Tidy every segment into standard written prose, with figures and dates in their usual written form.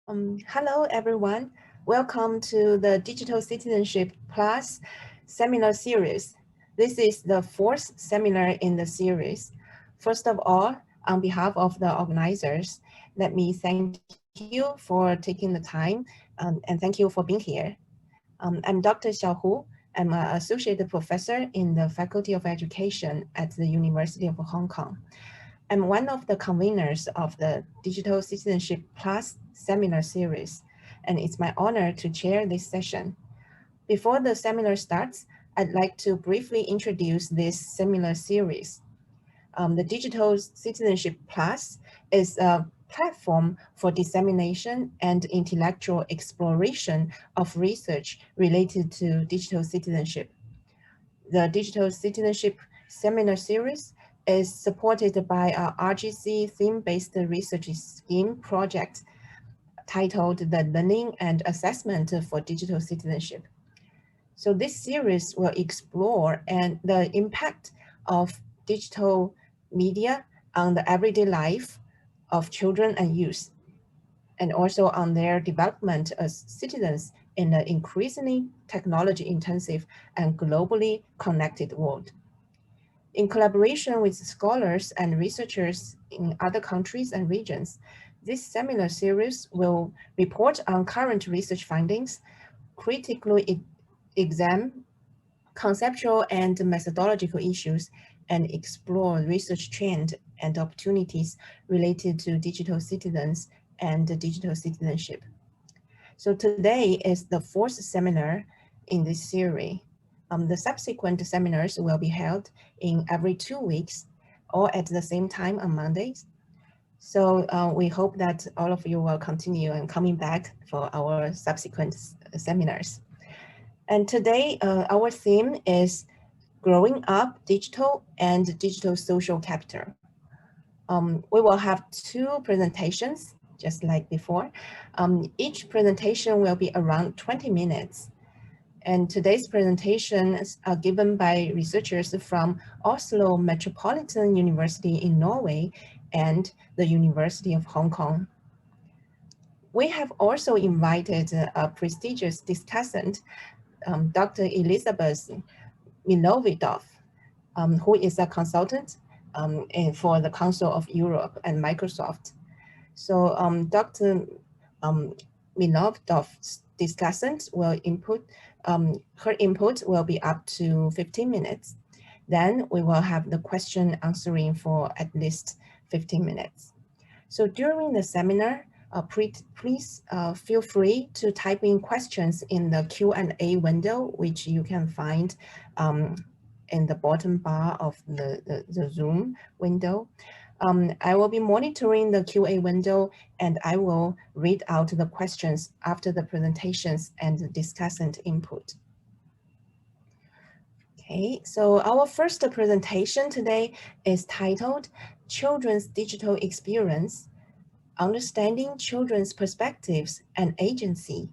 Hello, everyone. Welcome to the Digital Citizenship Plus seminar series. This is the fourth seminar in the series. First of all, on behalf of the organizers, let me thank you for taking the time and thank you for being here. I'm Dr. Xiao. I'm an associate professor in the Faculty of Education at the University of Hong Kong. I'm one of the conveners of the Digital Citizenship Plus seminar series, and it's my honor to chair this session. Before the seminar starts, I'd like to briefly introduce this seminar series. The Digital Citizenship Plus is a platform for dissemination and intellectual exploration of research related to digital citizenship. The Digital Citizenship Seminar Series is supported by a RGC theme-based research scheme project titled the Learning and Assessment for Digital Citizenship. So this series will explore the impact of digital media on the everyday life of children and youth, and also on their development as citizens in an increasingly technology-intensive and globally connected world. In collaboration with scholars and researchers in other countries and regions, this seminar series will report on current research findings, critically examine conceptual and methodological issues, and explore research trends and opportunities related to digital citizens and digital citizenship. So today is the fourth seminar in this series. The subsequent seminars will be held in every 2 weeks or at the same time on Mondays. So we hope that all of you will continue and coming back for our subsequent seminars. And today our theme is growing up digital and digital social capital. We will have 2 presentations, just like before. Each presentation will be around 20 minutes. And today's presentations are given by researchers from Oslo Metropolitan University in Norway and the University of Hong Kong. We have also invited a prestigious discussant, Dr. Elizabeth Milovidov, who is a consultant for the Council of Europe and Microsoft. So Dr. Milovidov's discussant will her input will be up to 15 minutes. Then we will have the question answering for at least 15 minutes. So during the seminar, please feel free to type in questions in the Q&A window, which you can find in the bottom bar of the Zoom window. I will be monitoring the QA window and I will read out the questions after the presentations and the discussant input. Okay, so our first presentation today is titled Children's Digital Experience, Understanding Children's Perspectives and Agency.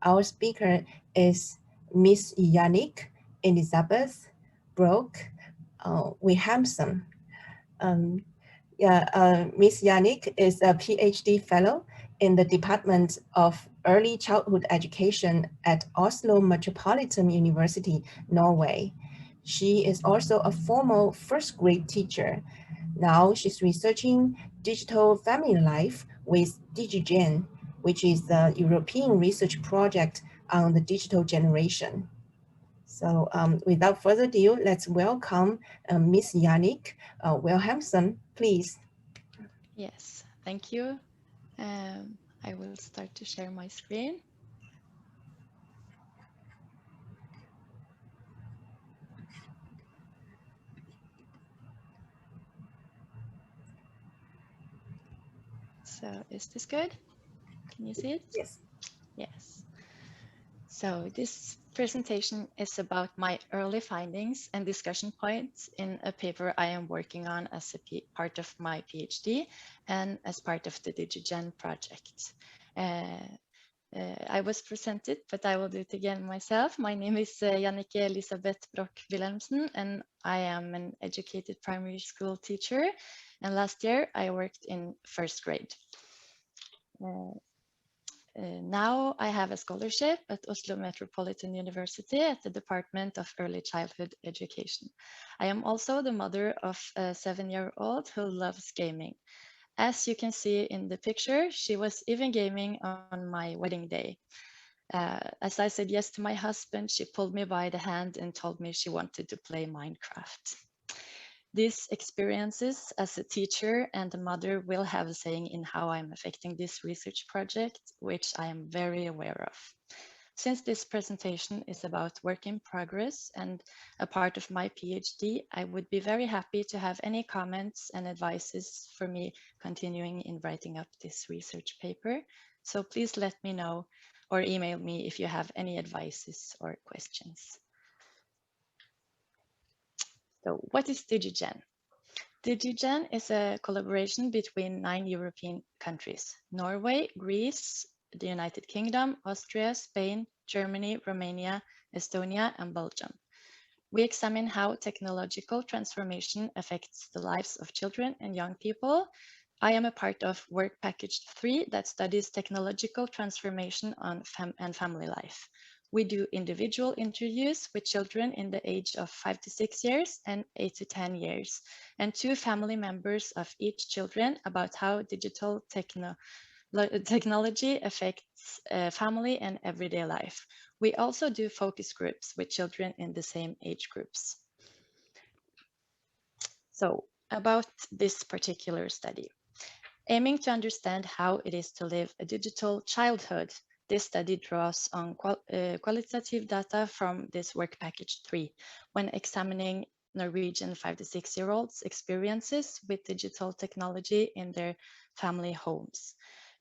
Our speaker is Miss Yannick Elizabeth Brock Wilhelmsen. Ms. Yannick is a PhD fellow in the Department of Early Childhood Education at Oslo Metropolitan University, Norway. She is also a former first grade teacher. Now she's researching digital family life with DigiGen, which is the European research project on the digital generation. So without further ado, let's welcome Ms. Yannick Wilhelmsen, please. Yes, thank you. I will start to share my screen. So is this good? Can you see it? Yes. Yes. So this presentation is about my early findings and discussion points in a paper I am working on as a part of my PhD and as part of the DigiGen project. I was presented, but I will do it again myself. My name is Yannick Elisabeth Brock Wilhelmsen, and I am an educated primary school teacher. And last year I worked in first grade. Now I have a scholarship at Oslo Metropolitan University at the Department of Early Childhood Education. I am also the mother of a 7-year-old who loves gaming. As you can see in the picture, she was even gaming on my wedding day. As I said yes to my husband, she pulled me by the hand and told me she wanted to play Minecraft. These experiences as a teacher and a mother will have a saying in how I'm affecting this research project, which I am very aware of. Since this presentation is about work in progress and a part of my PhD, I would be very happy to have any comments and advices for me continuing in writing up this research paper. So please let me know or email me if you have any advices or questions. So what is DigiGen? DigiGen is a collaboration between 9 European countries: Norway, Greece, the United Kingdom, Austria, Spain, Germany, Romania, Estonia, and Belgium. We examine how technological transformation affects the lives of children and young people. I am a part of Work Package 3 that studies technological transformation on family life. We do individual interviews with children in the age of 5 to 6 years and 8 to 10 years, and 2 family members of each children about how digital technology affects family and everyday life. We also do focus groups with children in the same age groups. So about this particular study. Aiming to understand how it is to live a digital childhood, this study draws on qualitative data from this work package 3 when examining Norwegian 5 to 6-year-olds' experiences with digital technology in their family homes.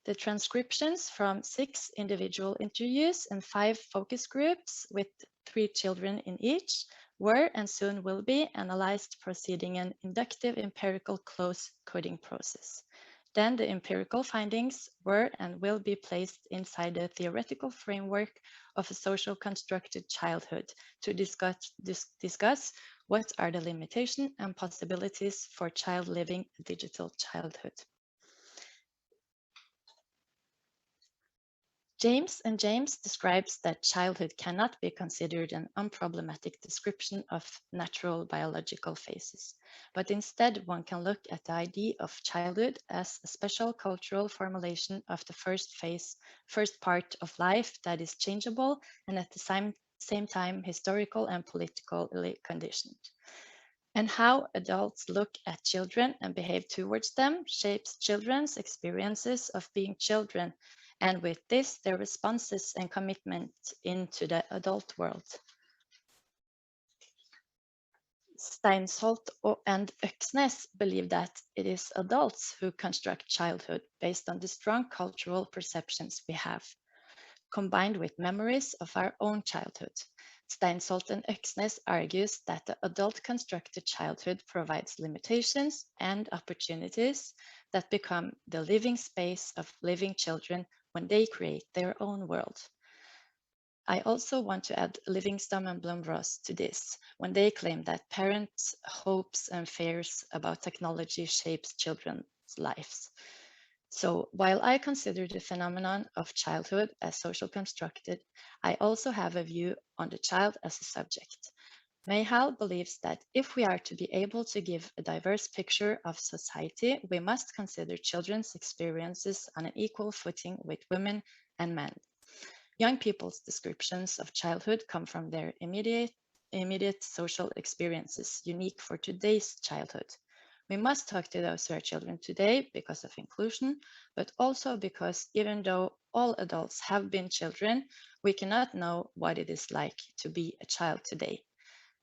The transcriptions from 6 individual interviews and 5 focus groups with 3 children in each were and soon will be analyzed proceeding an inductive empirical close coding process. Then the empirical findings were and will be placed inside the theoretical framework of a social constructed childhood to discuss what are the limitations and possibilities for child living a digital childhood. James describes that childhood cannot be considered an unproblematic description of natural biological phases, but instead one can look at the idea of childhood as a special cultural formulation of the first part of life that is changeable and at the same time historical and politically conditioned. And how adults look at children and behave towards them shapes children's experiences of being children, and with this, their responses and commitment into the adult world. Steinsholt and Øksnes believe that it is adults who construct childhood based on the strong cultural perceptions we have, combined with memories of our own childhood. Steinsholt and Øksnes argues that the adult-constructed childhood provides limitations and opportunities that become the living space of living children when they create their own world. I also want to add Livingstone and Blomroos to this, when they claim that parents' hopes and fears about technology shapes children's lives. So while I consider the phenomenon of childhood as social constructed, I also have a view on the child as a subject. Mayhal believes that if we are to be able to give a diverse picture of society, we must consider children's experiences on an equal footing with women and men. Young people's descriptions of childhood come from their immediate social experiences, unique for today's childhood. We must talk to those who are children today because of inclusion, but also because even though all adults have been children, we cannot know what it is like to be a child today.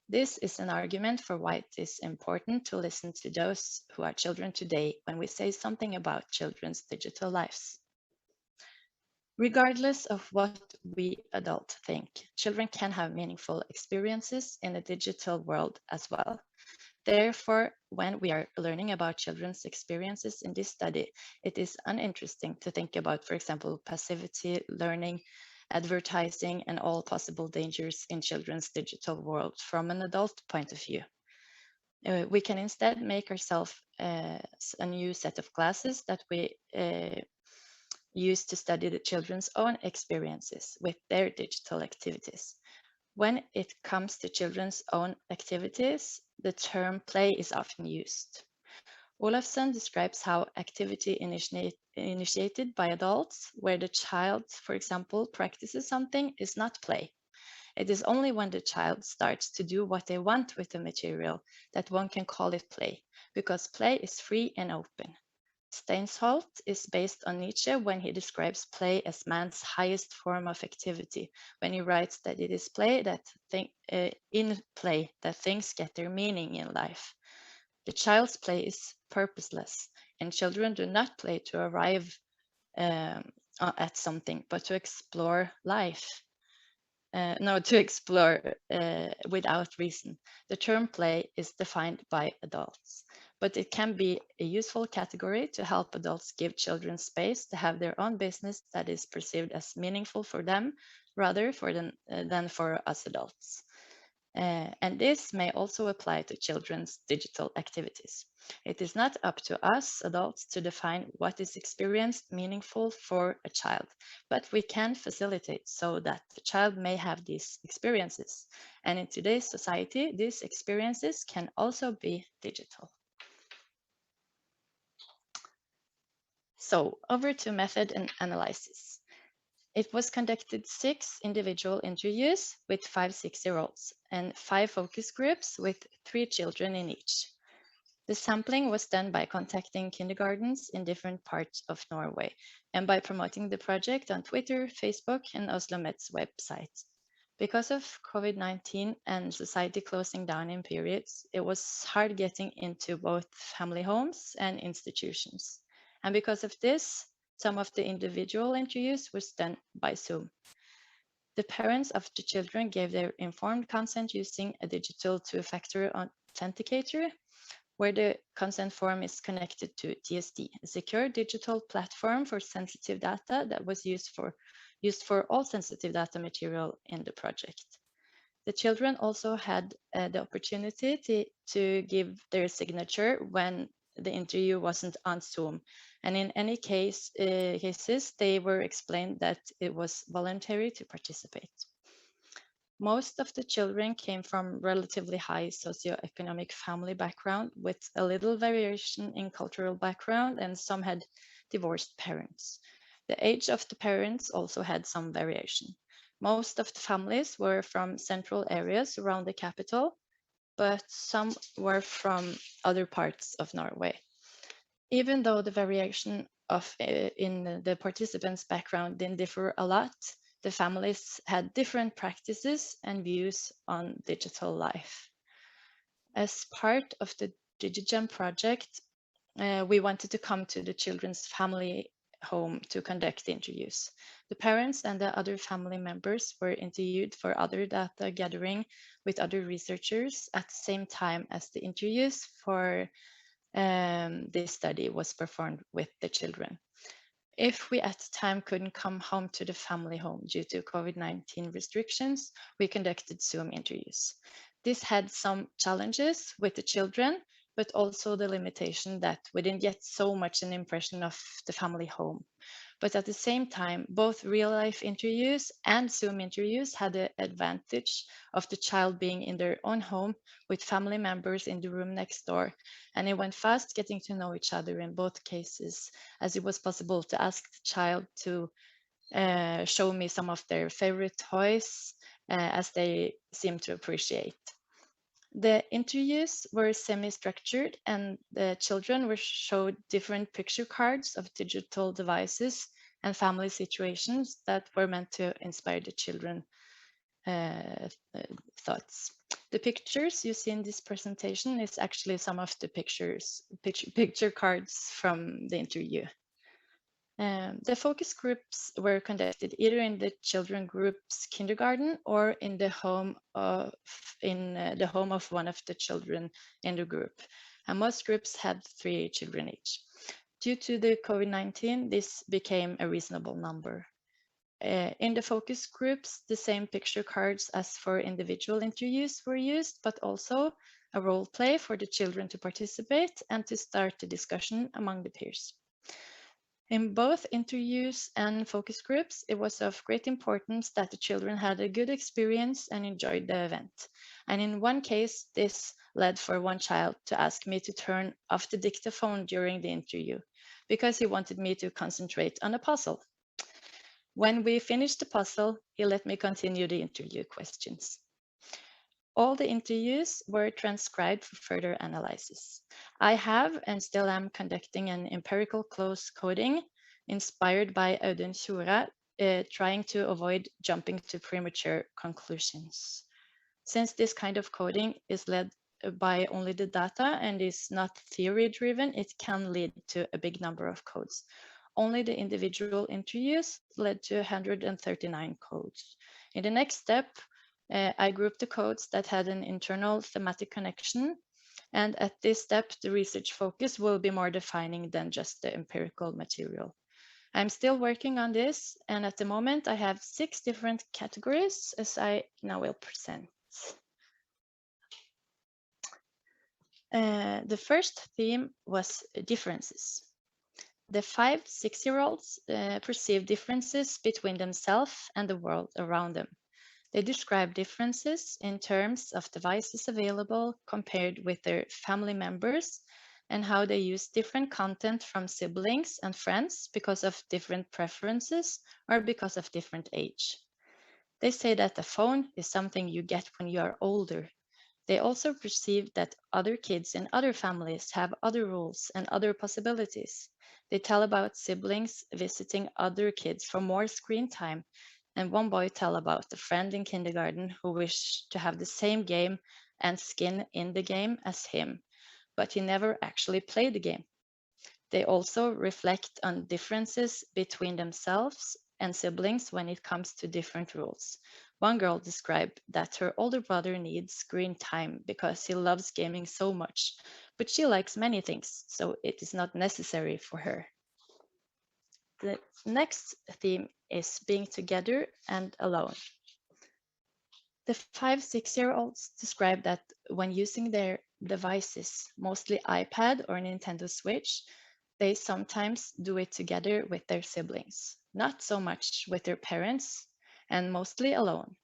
This is an argument for why it is important to listen to those who are children today when we say something about children's digital lives. Regardless of what we adults think, children can have meaningful experiences in the digital world as well. Therefore, when we are learning about children's experiences in this study, it is uninteresting to think about, for example, passivity, learning, advertising, and all possible dangers in children's digital world from an adult point of view. We can instead make ourselves a new set of glasses that we used to study the children's own experiences with their digital activities. When it comes to children's own activities, the term play is often used. Olafsson describes how activity initiated by adults, where the child, for example, practices something, is not play. It is only when the child starts to do what they want with the material that one can call it play, because play is free and open. Steinsholt is based on Nietzsche when he describes play as man's highest form of activity, when he writes that it is play that in play that things get their meaning in life. The child's play is purposeless, and children do not play to arrive at something, but to explore life. No, to explore without reason. The term play is defined by adults, but it can be a useful category to help adults give children space to have their own business that is perceived as meaningful for them rather than for us adults. And this may also apply to children's digital activities. It is not up to us adults to define what is experienced meaningful for a child, but we can facilitate so that the child may have these experiences. And in today's society, these experiences can also be digital. So over to method and analysis. It was conducted 6 individual interviews with 5 6-year-olds and 5 focus groups with 3 children in each. The sampling was done by contacting kindergartens in different parts of Norway and by promoting the project on Twitter, Facebook, and Oslo Met's website. Because of COVID-19 and society closing down in periods, it was hard getting into both family homes and institutions. And because of this, some of the individual interviews was done by Zoom. The parents of the children gave their informed consent using a digital two-factor authenticator, where the consent form is connected to DSD, a secure digital platform for sensitive data that was used for all sensitive data material in the project. The children also had the opportunity to give their signature when the interview wasn't on Zoom. And in any cases, they were explained that it was voluntary to participate. Most of the children came from relatively high socioeconomic family background with a little variation in cultural background, and some had divorced parents. The age of the parents also had some variation. Most of the families were from central areas around the capital, but some were from other parts of Norway. Even though the variation in the participants' background didn't differ a lot, the families had different practices and views on digital life. As part of the DigiGen project, we wanted to come to the children's family home to conduct interviews. The parents and the other family members were interviewed for other data gathering with other researchers at the same time as the interviews for this study was performed with the children. If we at the time couldn't come home to the family home due to COVID-19 restrictions, we conducted Zoom interviews. This had some challenges with the children, but also the limitation that we didn't get so much an impression of the family home. But at the same time, both real-life interviews and Zoom interviews had the advantage of the child being in their own home with family members in the room next door. And it went fast getting to know each other in both cases, as it was possible to ask the child to show me some of their favorite toys, as they seem to appreciate. The interviews were semi-structured, and the children were showed different picture cards of digital devices and family situations that were meant to inspire the children thoughts. The pictures you see in this presentation is actually some of the picture cards from the interview. The focus groups were conducted either in the children group's kindergarten or in the home of one of the children in the group. And most groups had 3 children each. Due to the COVID-19, this became a reasonable number. In the focus groups, the same picture cards as for individual interviews were used, but also a role play for the children to participate and to start the discussion among the peers. In both interviews and focus groups, it was of great importance that the children had a good experience and enjoyed the event. And in one case, this led for one child to ask me to turn off the dictaphone during the interview because he wanted me to concentrate on a puzzle. When we finished the puzzle, he let me continue the interview questions. All the interviews were transcribed for further analysis. I have and still am conducting an empirical close coding inspired by Audun Tjora, trying to avoid jumping to premature conclusions. Since this kind of coding is led by only the data and is not theory driven, it can lead to a big number of codes. Only the individual interviews led to 139 codes. In the next step, I grouped the codes that had an internal thematic connection. And at this step, the research focus will be more defining than just the empirical material. I'm still working on this, and at the moment, I have 6 different categories, as I now will present. The first theme was differences. The 5-6-year-olds perceive differences between themselves and the world around them. They describe differences in terms of devices available compared with their family members and how they use different content from siblings and friends because of different preferences or because of different age. They say that the phone is something you get when you are older. They also perceive that other kids in other families have other rules and other possibilities. They tell about siblings visiting other kids for more screen time, and one boy tell about a friend in kindergarten who wished to have the same game and skin in the game as him, but he never actually played the game. They also reflect on differences between themselves and siblings when it comes to different rules. One girl described that her older brother needs screen time because he loves gaming so much, but she likes many things, so it is not necessary for her. The next theme is being together and alone. The 5-6-year-olds describe that when using their devices, mostly iPad or Nintendo Switch, they sometimes do it together with their siblings, not so much with their parents, and mostly alone.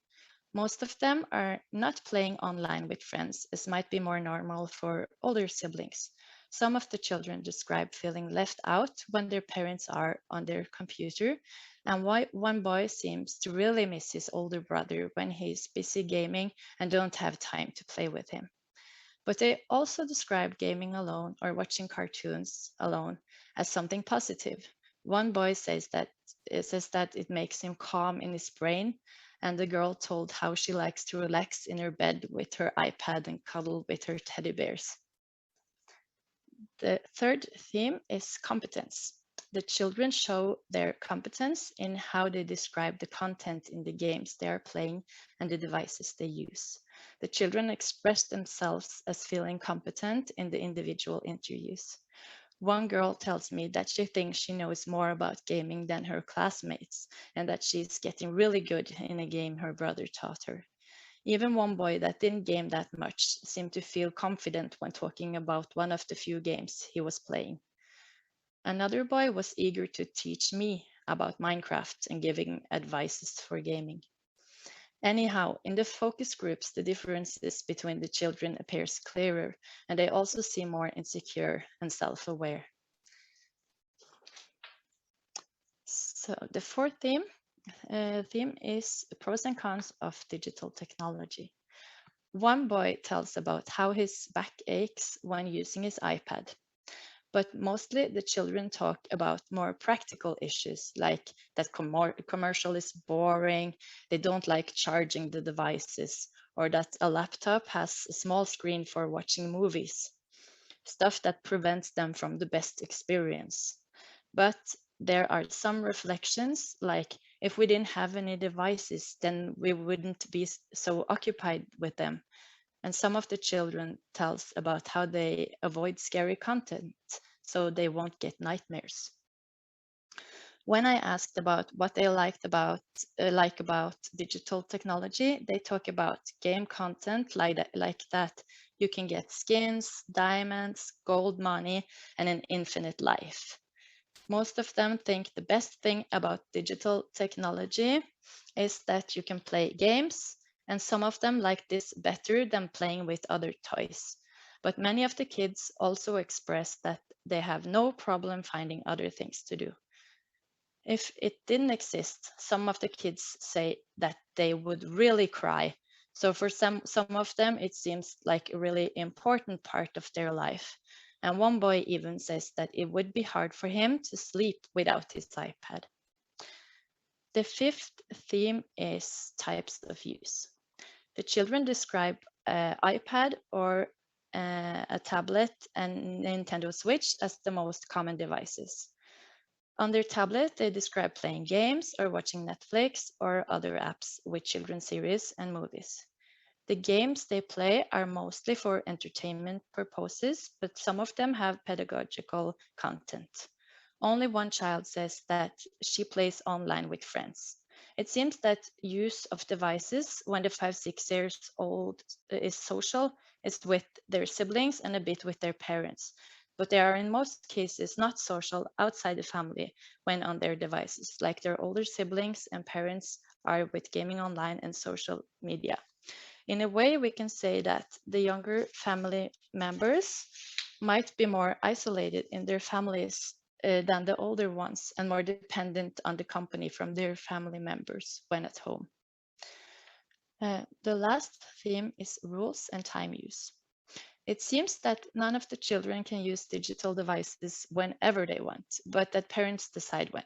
Most of them are not playing online with friends, as might be more normal for older siblings. Some of the children describe feeling left out when their parents are on their computer, and one boy seems to really miss his older brother when he's busy gaming and don't have time to play with him. But they also describe gaming alone or watching cartoons alone as something positive. One boy says that it makes him calm in his brain, and the girl told how she likes to relax in her bed with her iPad and cuddle with her teddy bears. The third theme is competence. The children show their competence in how they describe the content in the games they are playing and the devices they use. The children express themselves as feeling competent in the individual interviews. One girl tells me that she thinks she knows more about gaming than her classmates and that she's getting really good in a game her brother taught her. Even one boy that didn't game that much seemed to feel confident when talking about one of the few games he was playing. Another boy was eager to teach me about Minecraft and giving advices for gaming. Anyhow, in the focus groups, the differences between the children appears clearer, and they also seem more insecure and self-aware. So the fourth theme is pros and cons of digital technology. One boy tells about how his back aches when using his iPad, but mostly the children talk about more practical issues like that commercial is boring, they don't like charging the devices, or that a laptop has a small screen for watching movies, stuff that prevents them from the best experience. But there are some reflections like if we didn't have any devices, then we wouldn't be so occupied with them. And some of the children tells about how they avoid scary content so they won't get nightmares. When I asked about what they liked about digital technology, they talk about game content like that you can get skins, diamonds, gold money, and an infinite life. Most of them think the best thing about digital technology is that you can play games, and some of them like this better than playing with other toys. But many of the kids also express that they have no problem finding other things to do. If it didn't exist, some of the kids say that they would really cry. So for some of them, it seems like a really important part of their life. And one boy even says that it would be hard for him to sleep without his iPad. The fifth theme is types of use. The children describe iPad or a tablet and Nintendo Switch as the most common devices. On their tablet, they describe playing games or watching Netflix or other apps with children's series and movies. The games they play are mostly for entertainment purposes, but some of them have pedagogical content. Only one child says that she plays online with friends. It seems that use of devices when the 5, 6 years old is social is with their siblings and a bit with their parents, but they are in most cases not social outside the family when on their devices, like their older siblings and parents are with gaming online and social media. In a way, we can say that the younger family members might be more isolated in their families than the older ones and more dependent on the company from their family members when at home. The last theme is rules and time use. It seems that none of the children can use digital devices whenever they want, but that parents decide when.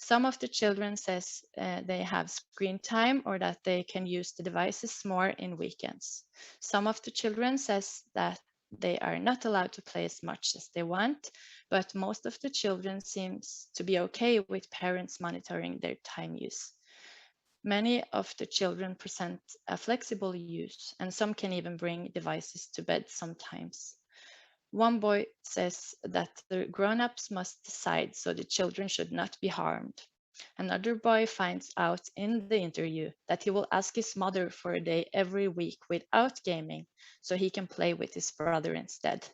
Some of the children says they have screen time or that they can use the devices more in weekends. Some of the children says that they are not allowed to play as much as they want, but most of the children seems to be okay with parents monitoring their time use. Many of the children present a flexible use, and some can even bring devices to bed sometimes. One boy says that the grown-ups must decide so the children should not be harmed. Another boy finds out in the interview that he will ask his mother for a day every week without gaming so he can play with his brother instead.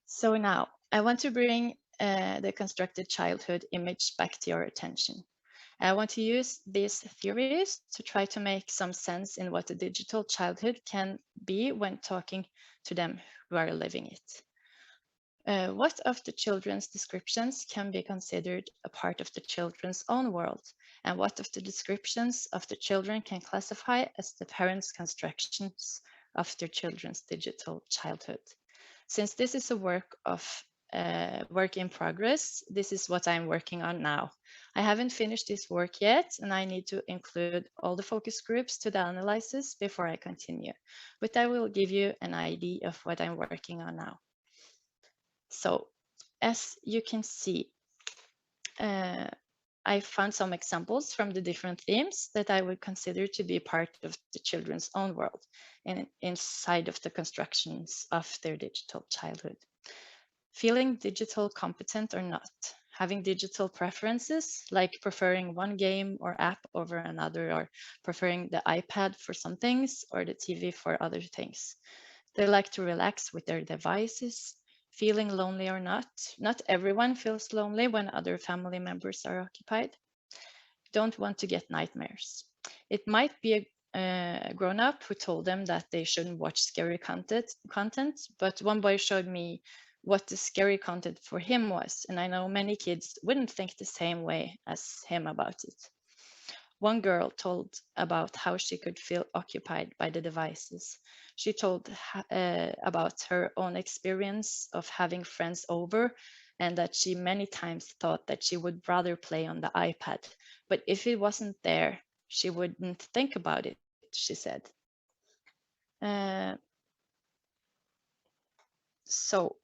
So now I want to bring the constructed childhood image back to your attention. I want to use these theories to try to make some sense in what a digital childhood can be when talking to them who are living it. What of the children's descriptions can be considered a part of the children's own world, and what of the descriptions of the children can classify as the parents' constructions of their children's digital childhood? Since this is a work in progress, this is what I'm working on now. I haven't finished this work yet, and I need to include all the focus groups to the analysis before I continue. But I will give you an idea of what I'm working on now. So, as you can see, I found some examples from the different themes that I would consider to be part of the children's own world and inside of the constructions of their digital childhood. Feeling digital competent or not, having digital preferences like preferring one game or app over another, or preferring the iPad for some things or the TV for other things. They like to relax with their devices, feeling lonely or not. Not everyone feels lonely when other family members are occupied. Don't want to get nightmares. It might be a grown-up who told them that they shouldn't watch scary content, but one boy showed me what the scary content for him was, and I know many kids wouldn't think the same way as him about it. One girl told about how she could feel occupied by the devices. She told about her own experience of having friends over and that she many times thought that she would rather play on the iPad. But if it wasn't there, she wouldn't think about it, she said. So,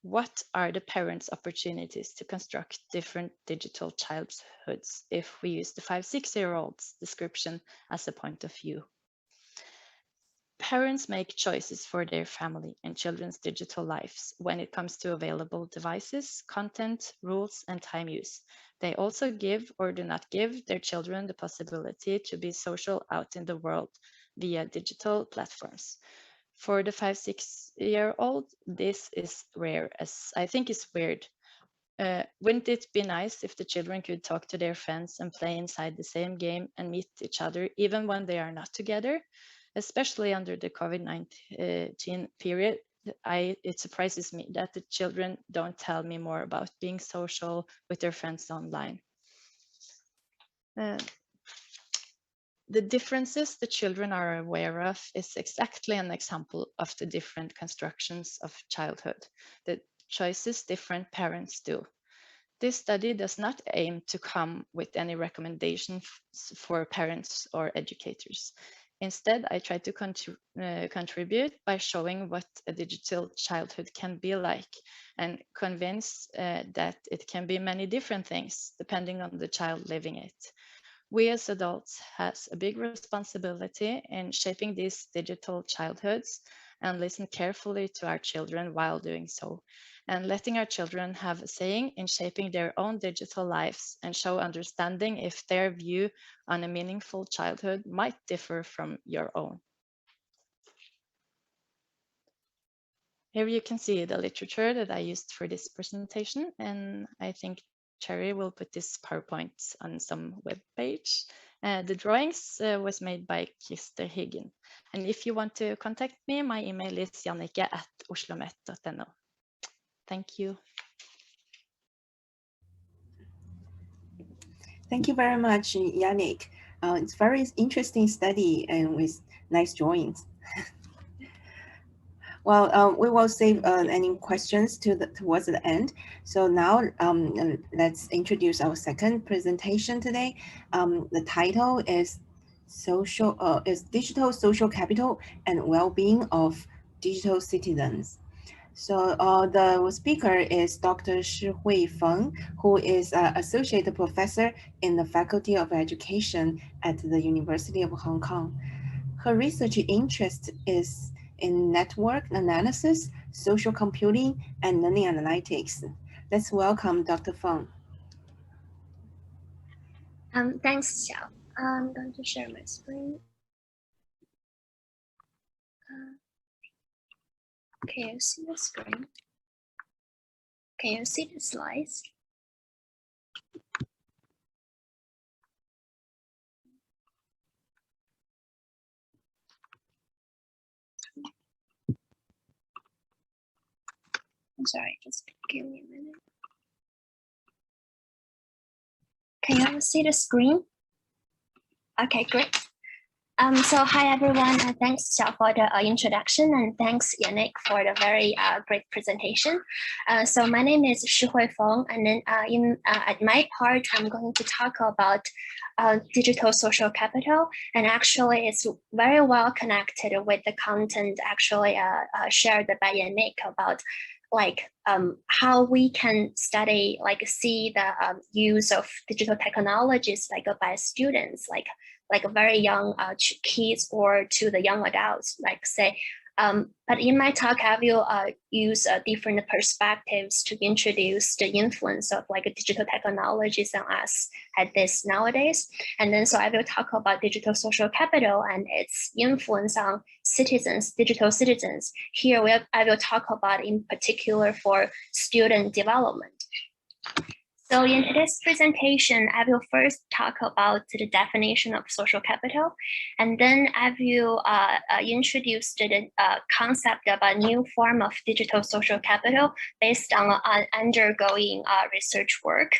what are the parents' opportunities to construct different digital childhoods if we use the 5, 6-year-old's description as a point of view? Parents make choices for their family and children's digital lives when it comes to available devices, content, rules, and time use. They also give or do not give their children the possibility to be social out in the world via digital platforms. For the 5-6-year-old, this is rare, as I think it's weird. Wouldn't it be nice if the children could talk to their friends and play inside the same game and meet each other even when they are not together? Especially under the COVID-19 period, it surprises me that the children don't tell me more about being social with their friends online. The differences the children are aware of is exactly an example of the different constructions of childhood, the choices different parents do. This study does not aim to come with any recommendations for parents or educators. Instead, I try to contribute by showing what a digital childhood can be like and convince that it can be many different things depending on the child living it. We as adults has a big responsibility in shaping these digital childhoods and listen carefully to our children while doing so, and letting our children have a saying in shaping their own digital lives and show understanding if their view on a meaningful childhood might differ from your own. Here you can see the literature that I used for this presentation, and I think Cherry will put this PowerPoint on some web page. The drawings was made by Christer Higgen. And if you want to contact me, my email is jannike@oslomet.no. Thank you. Thank you very much, Yannick. It's very interesting study and with nice drawings. Well, we will save any questions towards the end. So now let's introduce our second presentation today. The title is Digital Social Capital and Well-being of Digital Citizens. So the speaker is Dr. Shihui Feng, who is an associate professor in the Faculty of Education at the University of Hong Kong. Her research interest is in network analysis, social computing, and learning analytics. Let's welcome Dr. Feng. Thanks, Xiao. I'm going to share my screen. Can you see the screen? Can you see the slides? I'm sorry, just give me a minute. Can you see the screen? Okay, great. So hi everyone, and thanks Xiao for the introduction, and thanks Yannick for the very great presentation. So my name is Shihui Feng, and then at my part, I'm going to talk about digital social capital, and actually it's very well connected with the content actually shared by Yannick about like how we can study, like see the use of digital technologies like by students, like very young kids or to the young adults, like say. But in my talk, I will use different perspectives to introduce the influence of like digital technologies on us at this nowadays. And then so I will talk about digital social capital and its influence on citizens, digital citizens. Here I will talk about in particular for student development. So in this presentation, I will first talk about the definition of social capital, and then I will introduce the concept of a new form of digital social capital based on undergoing research work.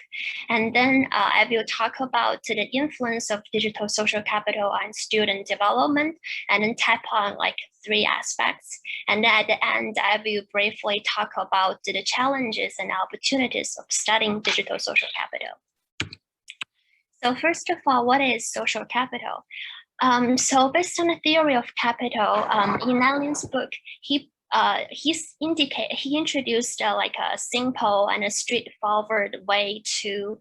And then I will talk about the influence of digital social capital on student development, and then tap on like 3 aspects. And then at the end, I will briefly talk about the challenges and opportunities of studying digital social capital. So first of all, what is social capital? So based on the theory of capital, in Allen's book, he introduced like a simple and a straightforward way to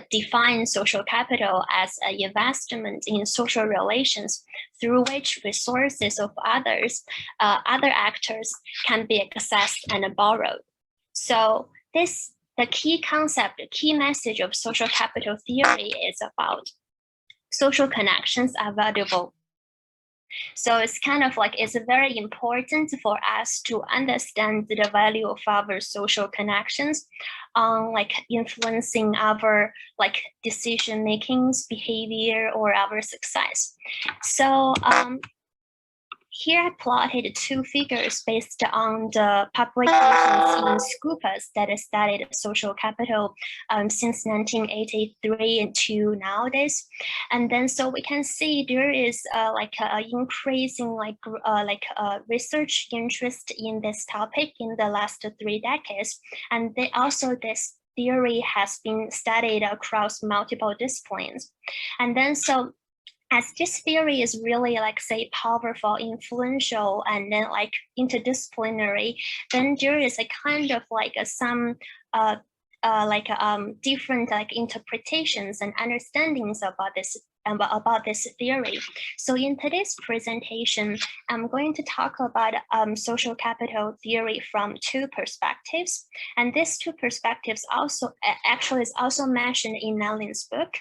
define social capital as an investment in social relations through which resources of other actors can be accessed and borrowed. So the key concept, the key message of social capital theory is about social connections are valuable So it's kind of like, it's very important for us to understand the value of our social connections on like influencing our like decision makings, behavior, or our success. So here I plotted two figures based on the publications in Scopus that studied social capital since 1983 into nowadays. And then so we can see there is like increasing research interest in this topic in the last 3 decades. And they also this theory has been studied across multiple disciplines. And then so as this theory is really like say powerful, influential, and then like interdisciplinary, then there is a kind of like some different like interpretations and understandings about this theory. So in today's presentation, I'm going to talk about social capital theory from 2 perspectives. And these 2 perspectives also actually is also mentioned in Nalin's book.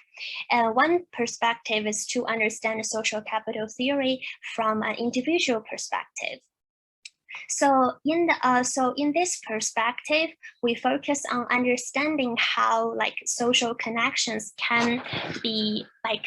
One perspective is to understand social capital theory from an individual perspective. So in this perspective, we focus on understanding how like social connections can be like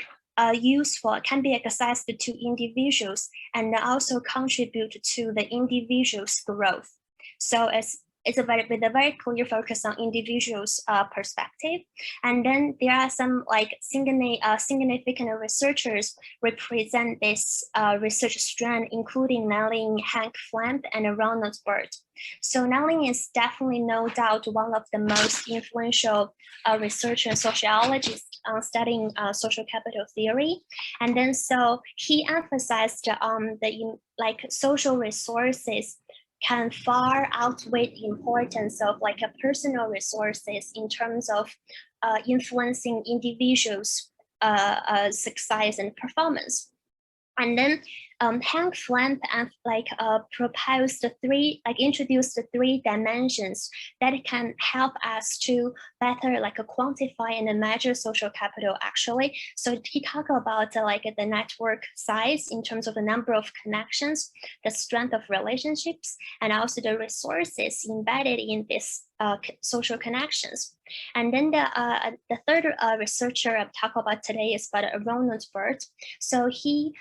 useful, can be accessed to individuals and also contribute to the individual's growth. So it's with a very clear focus on individuals' perspective. And then there are some like significant researchers represent this research strand, including Nalin, Hank Flemp, and Ronald Bird. So Nalin is definitely no doubt one of the most influential researcher and sociologists studying social capital theory. And then so he emphasized the social resources can far outweigh the importance of like a personal resources in terms of influencing individuals' success and performance. And then Hank Flemp proposed introduced the 3 dimensions that can help us to better quantify and measure social capital actually. So he talked about the network size in terms of the number of connections, the strength of relationships, and also the resources embedded in this social connections. And then the third researcher I'll talk about today is about Ronald Bird. So he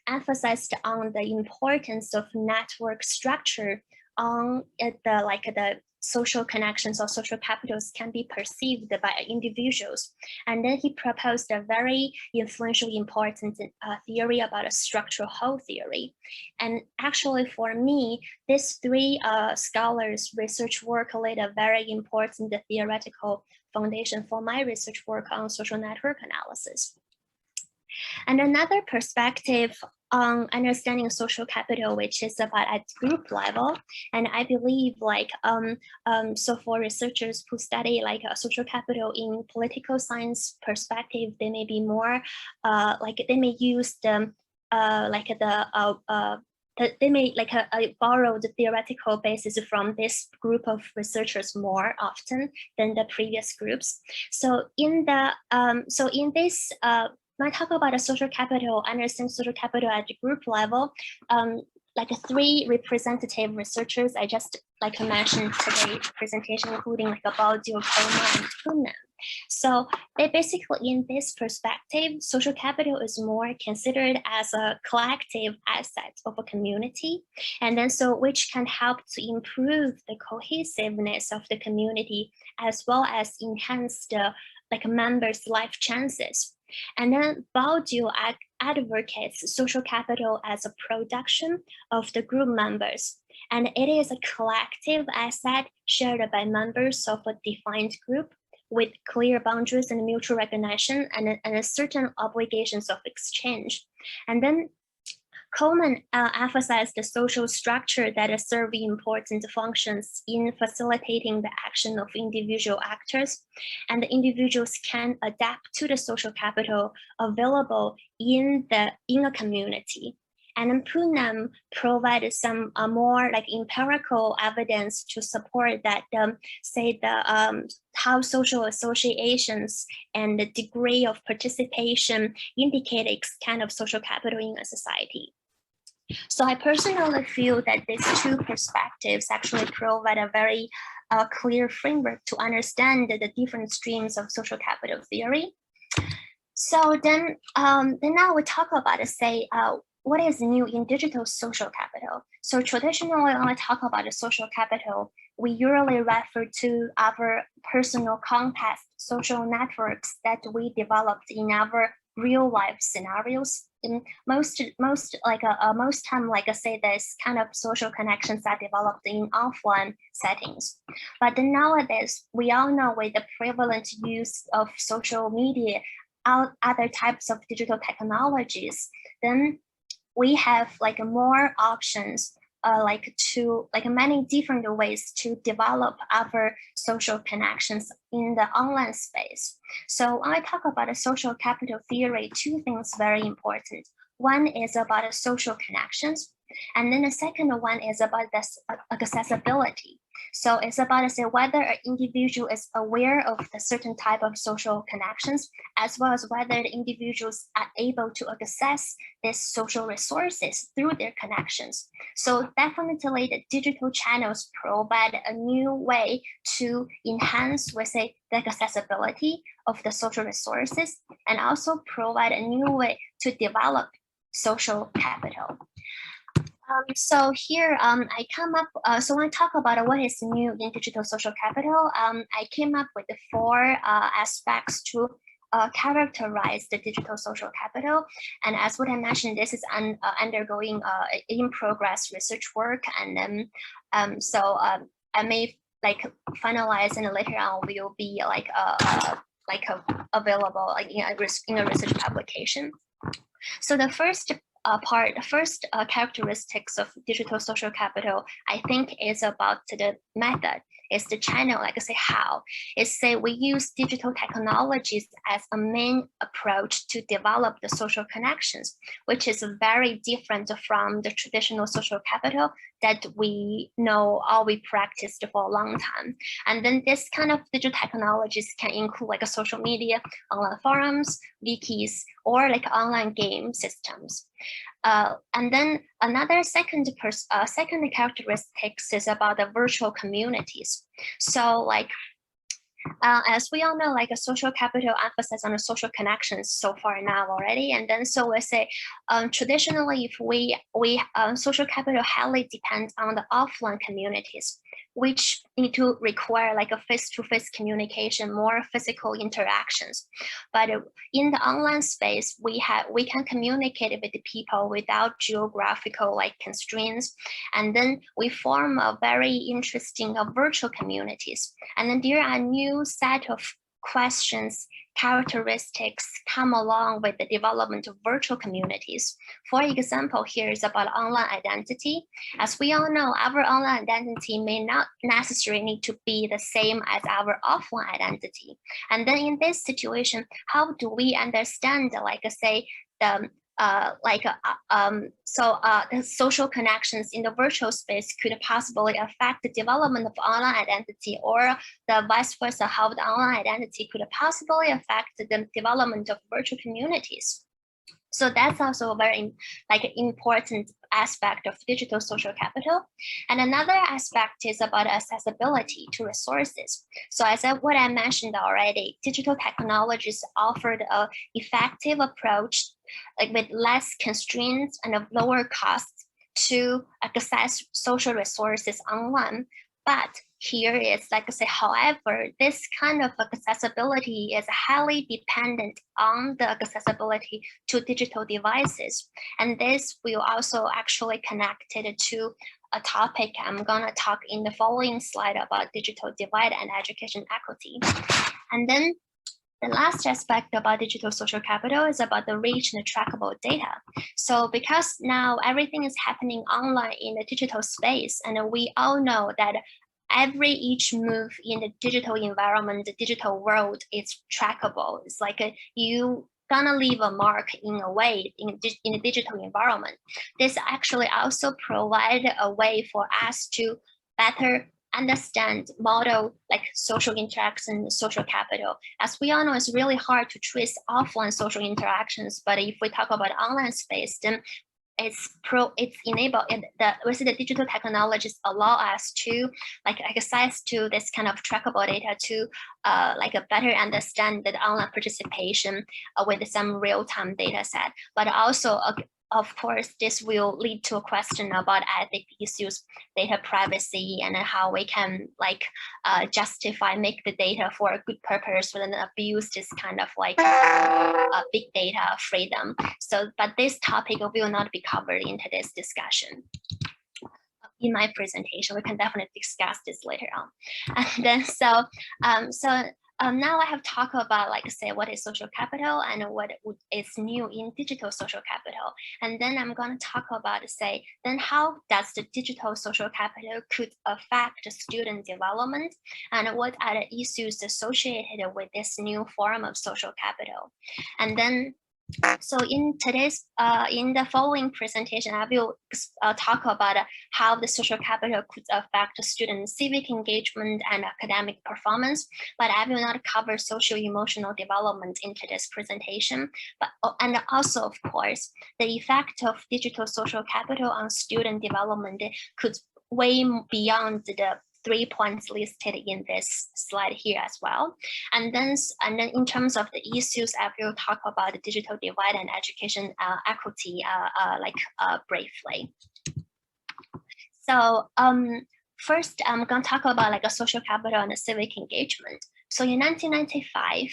emphasized on the importance of network structure on the social connections or social capitals can be perceived by individuals. And then he proposed a very influential, important theory about a structural whole theory. And actually for me, these 3 scholars' research work laid a very important theoretical foundation for my research work on social network analysis. And another perspective on understanding social capital, which is about at group level. And I believe so for researchers who study social capital in political science perspective, they may be more they may use the they may borrow the theoretical basis from this group of researchers more often than the previous groups. So in the in this when I talk about a social capital, understand social capital at the group level, 3 representative researchers I just mentioned today presentation, including Baudio, Coleman, and Puna. So they basically, in this perspective, social capital is more considered as a collective asset of a community, and then so which can help to improve the cohesiveness of the community as well as enhance the members' life chances. And then Baudio advocates social capital as a production of the group members, and it is a collective asset shared by members of a defined group with clear boundaries and mutual recognition and certain obligations of exchange. And then Coleman emphasized the social structure that serve important functions in facilitating the action of individual actors, and the individuals can adapt to the social capital available in a community. And then Poonam provided some more empirical evidence to support that, how social associations and the degree of participation indicate a kind of social capital in a society. So I personally feel that these two perspectives actually provide a very clear framework to understand the different streams of social capital theory. So then now we talk about, say, what is new in digital social capital. So traditionally, when we talk about the social capital, we usually refer to our personal context, social networks that we developed in our real life scenarios. In most time, like I say, this kind of social connections are developed in offline settings. But then nowadays, we all know with the prevalent use of social media, other types of digital technologies, then we have like more options, like many different ways to develop our social connections in the online space. So when I talk about a social capital theory, two things very important. One is about social connections, and then the second one is about this accessibility. So it's about to say whether an individual is aware of the certain type of social connections, as well as whether the individuals are able to access these social resources through their connections. So definitely the digital channels provide a new way to enhance, we say, the accessibility of the social resources, and also provide a new way to develop social capital. So here I come up, so when I talk about what is new in digital social capital, I came up with the four aspects to characterize the digital social capital. And as what I mentioned, this is undergoing in progress research work. And then I may like finalize and later on will be like available like in a research publication. So the first characteristics of digital social capital, I think, is about the method. It's the channel, like I say, how. It's say we use digital technologies as a main approach to develop the social connections, which is very different from the traditional social capital that we know or we practiced for a long time. And then this kind of digital technologies can include like a social media, online forums, wikis, or like online game systems. And then another second characteristics is about the virtual communities. So like, as we all know, like a social capital emphasis on the social connections so far now already. And then so we say, traditionally, if we social capital highly depends on the offline communities, which need to require like a face-to-face communication, more physical interactions. But in the online space, we can communicate with the people without geographical like constraints. And then we form a very interesting virtual communities. And then there are new set of questions, characteristics come along with the development of virtual communities. For example, here is about online identity. As we all know, our online identity may not necessarily need to be the same as our offline identity. And then in this situation, how do we understand, like say, the the social connections in the virtual space could possibly affect the development of online identity, or the vice versa, how the online identity could possibly affect the development of virtual communities. So that's also a very important aspect of digital social capital. And another aspect is about accessibility to resources. So as what I mentioned already, digital technologies offered an effective approach like with less constraints and a lower costs to access social resources online. But here is like I say, however, this kind of accessibility is highly dependent on the accessibility to digital devices. And this will also actually connected to a topic I'm gonna talk in the following slide about digital divide and education equity. And then the last aspect about digital social capital is about the rich and trackable data. So because now everything is happening online in the digital space, and we all know that each move in the digital environment, the digital world is trackable. It's like you gonna leave a mark in a way in the digital environment. This actually also provide a way for us to better understand, model like social interaction, social capital. As we all know, it's really hard to trace offline social interactions, but if we talk about online space, then enabled the digital technologies allow us to like access to this kind of trackable data to better understand the online participation with some real-time data set, but also of course, this will lead to a question about ethic issues, data privacy, and how we can make the data for a good purpose rather than abuse this kind of big data freedom. So, but this topic will not be covered in today's discussion. In my presentation, we can definitely discuss this later on. And then now I have talked about say what is social capital and what is new in digital social capital. And then I'm going to talk about then how does the digital social capital could affect student development and what are the issues associated with this new form of social capital. And then so in the following presentation, I will talk about how the social capital could affect student civic engagement and academic performance, but I will not cover social-emotional development in today's presentation. And also, of course, the effect of digital social capital on student development could way beyond the 3 points listed in this slide here as well. And then in terms of the issues, I will talk about the digital divide and education equity briefly. So first, I'm going to talk about a social capital and a civic engagement. So in 1995,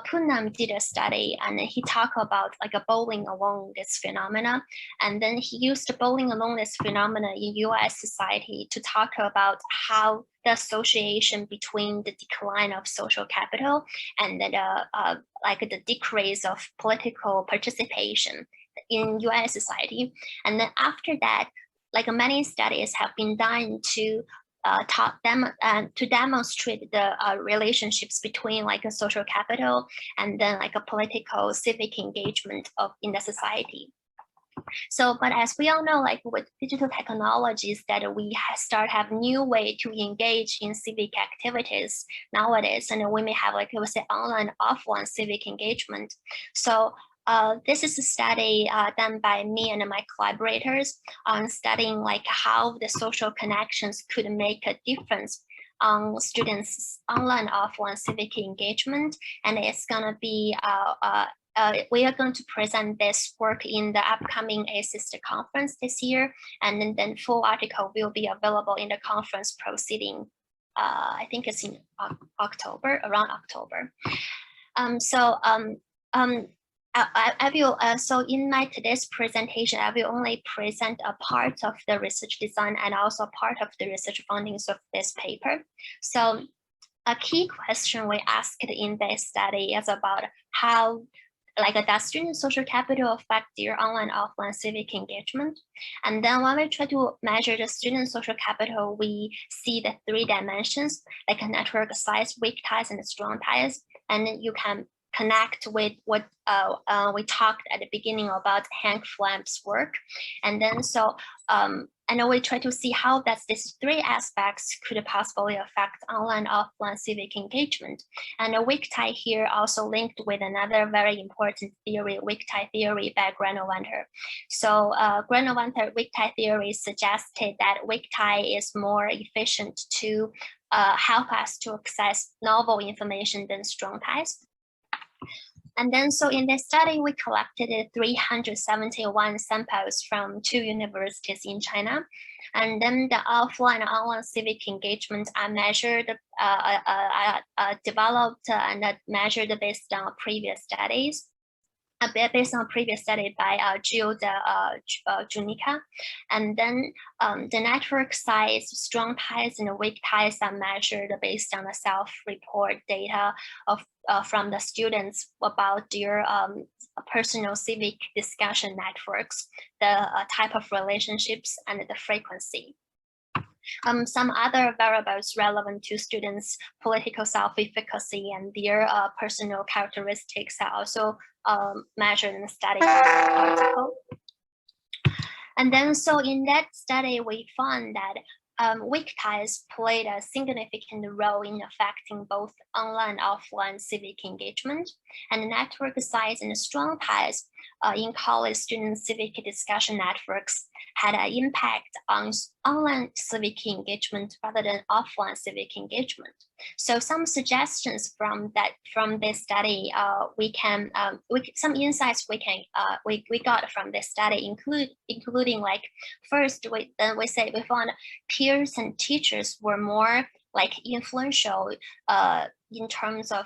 Poonam did a study and he talked about a bowling along this phenomena. And then he used bowling along this phenomena in US society to talk about how the association between the decline of social capital and the decrease of political participation in US society. And then after that, many studies have been done to demonstrate the relationships between a social capital and then a political civic engagement in the society. So, but as we all know, with digital technologies that we have new way to engage in civic activities nowadays, and we may have online, offline civic engagement. So this is a study done by me and my collaborators on studying how the social connections could make a difference on students' online, offline civic engagement, and it's gonna be we are going to present this work in the upcoming ASIST conference this year, and then full article will be available in the conference proceeding. I think it's in October, around October. I will, so in today's presentation, I will only present a part of the research design and also part of the research findings of this paper. So a key question we asked in this study is about how does student social capital affect their online, offline civic engagement? And then when we try to measure the student social capital, we see the 3 dimensions, network size, weak ties, and strong ties. And you can connect with what we talked at the beginning about Hank Flamm's work. And then and we try to see how these 3 aspects could possibly affect online, offline civic engagement. And a weak tie here also linked with another very important theory, weak tie theory by Granowanter. So Granowanter weak tie theory suggested that weak tie is more efficient to help us to access novel information than strong ties. And then, so in this study, we collected 371 samples from 2 universities in China. And then the offline and online civic engagement are measured, developed and measured based on previous studies. Based on a previous study by Gio Junica. And then the network size, strong ties and weak ties are measured based on the self-report data from the students about their personal civic discussion networks, the type of relationships and the frequency. Some other variables relevant to students' political self-efficacy and their personal characteristics are also measured in the study article. And then, so in that study, we found that weak ties played a significant role in affecting both online and offline civic engagement, and network size and strong ties in college student civic discussion networks had an impact on online civic engagement rather than offline civic engagement. So some suggestions from this study, some insights we got from this study including like first we found peers and teachers were more like influential in terms of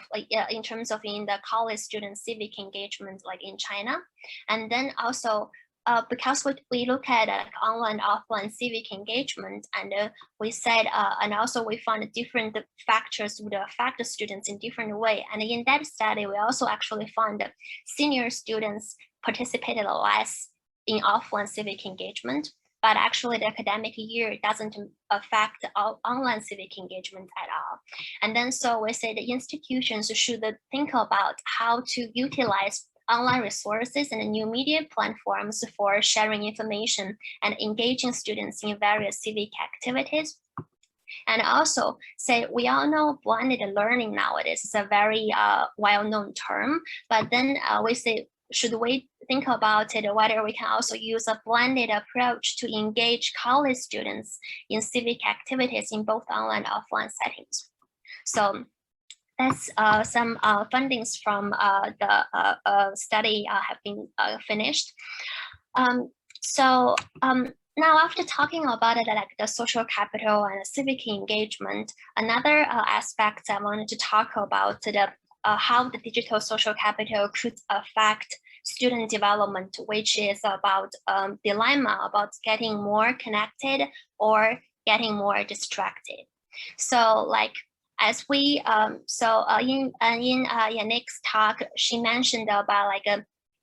in the college student civic engagement like in China, and then also because we look at online offline civic engagement, and we said and also we found different factors would affect the students in different way, and in that study we also actually found that senior students participated less in offline civic engagement, but actually the academic year doesn't affect online civic engagement at all. And then so we say the institutions should think about how to utilize online resources and new media platforms for sharing information and engaging students in various civic activities. And also say, we all know blended learning nowadays is a very well-known term, but then we say, should we think about it whether we can also use a blended approach to engage college students in civic activities in both online and offline settings? So that's some fundings from the study have been finished. Now, after talking about it, like the social capital and civic engagement, another aspect I wanted to talk about the how the digital social capital could affect student development, which is about dilemma about getting more connected or getting more distracted. So like as we in Yannick's talk, she mentioned about like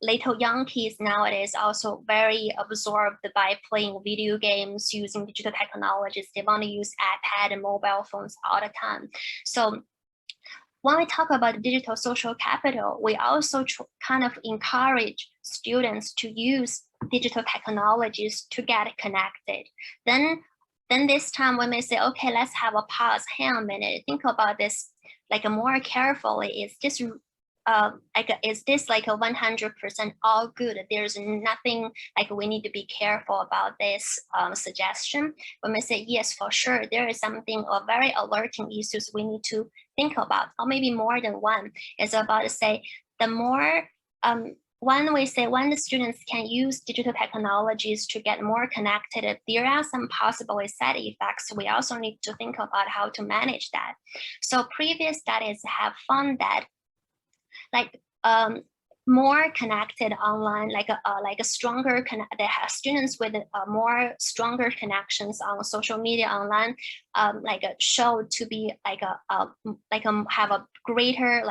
little young kids nowadays also very absorbed by playing video games, using digital technologies. They want to use iPad and mobile phones all the time. So when we talk about digital social capital, we also kind of encourage students to use digital technologies to get connected. Then this time we may say, okay, let's have a pause, hang on a minute, think about this like more carefully. Is this like a 100% all good? There's nothing like we need to be careful about this suggestion. We may say, yes, for sure, there is something or very alerting issues we need to think about, or maybe more than one. It's about to say the more when the students can use digital technologies to get more connected, there are some possible side effects. We also need to think about how to manage that. So previous studies have found that like more connected online, like a stronger they have students with more stronger connections on social media online, show to be have a greater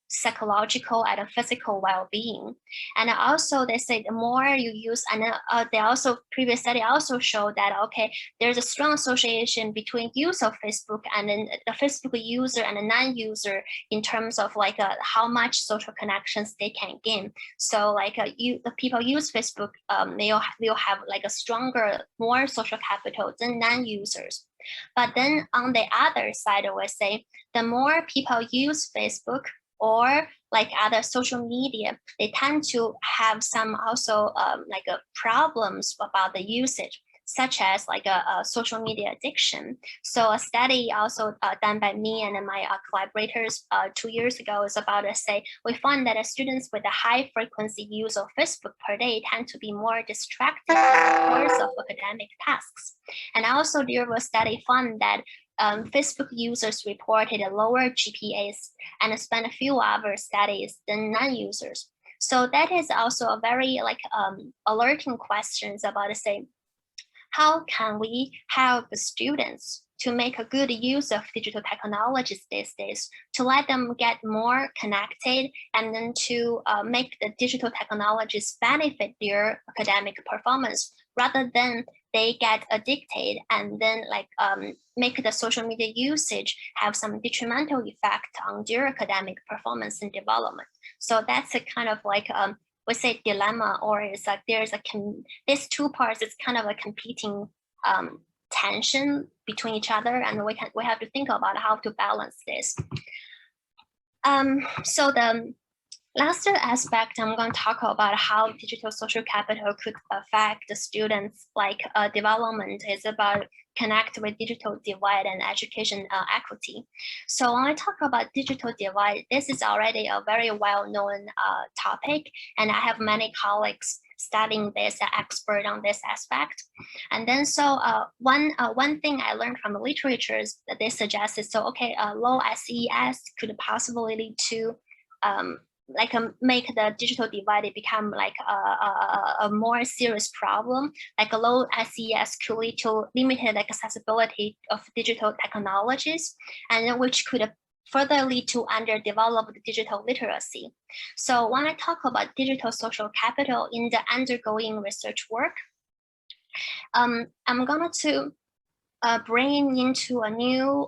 psychological and a physical well-being. And also they say the more you use, and they also previous study also showed that okay, there's a strong association between use of Facebook and then the Facebook user and the non-user in terms of how much social connections they can gain. So the people use Facebook, they'll have a stronger, more social capital than non-users. But then on the other side, I would say the more people use Facebook or other social media, they tend to have some also problems about the usage, such as a social media addiction. So a study also done by me and my collaborators 2 years ago is about to say, we found that students with a high frequency use of Facebook per day tend to be more distracted in the course of academic tasks. And also there was a study found that Facebook users reported a lower GPAs and spent a few hours studies than non-users. So that is also a very alerting questions about say, how can we help students to make a good use of digital technologies these days, to let them get more connected and then to make the digital technologies benefit their academic performance rather than they get addicted and then make the social media usage have some detrimental effect on their academic performance and development. So that's a kind of we say dilemma, or it's there's these two parts, it's kind of a competing tension between each other, and we have to think about how to balance this. So last aspect, I'm going to talk about how digital social capital could affect the students' development is about connect with digital divide and education equity. So when I talk about digital divide, this is already a very well-known topic, and I have many colleagues studying this, expert on this aspect. And then so one thing I learned from the literature is that they suggested, so okay, low SES could possibly lead to make the digital divide become like a more serious problem. Like a low SES could lead to limited accessibility of digital technologies, and which could further lead to underdeveloped digital literacy. So when I talk about digital social capital in the undergoing research work, I'm going to bringing into a new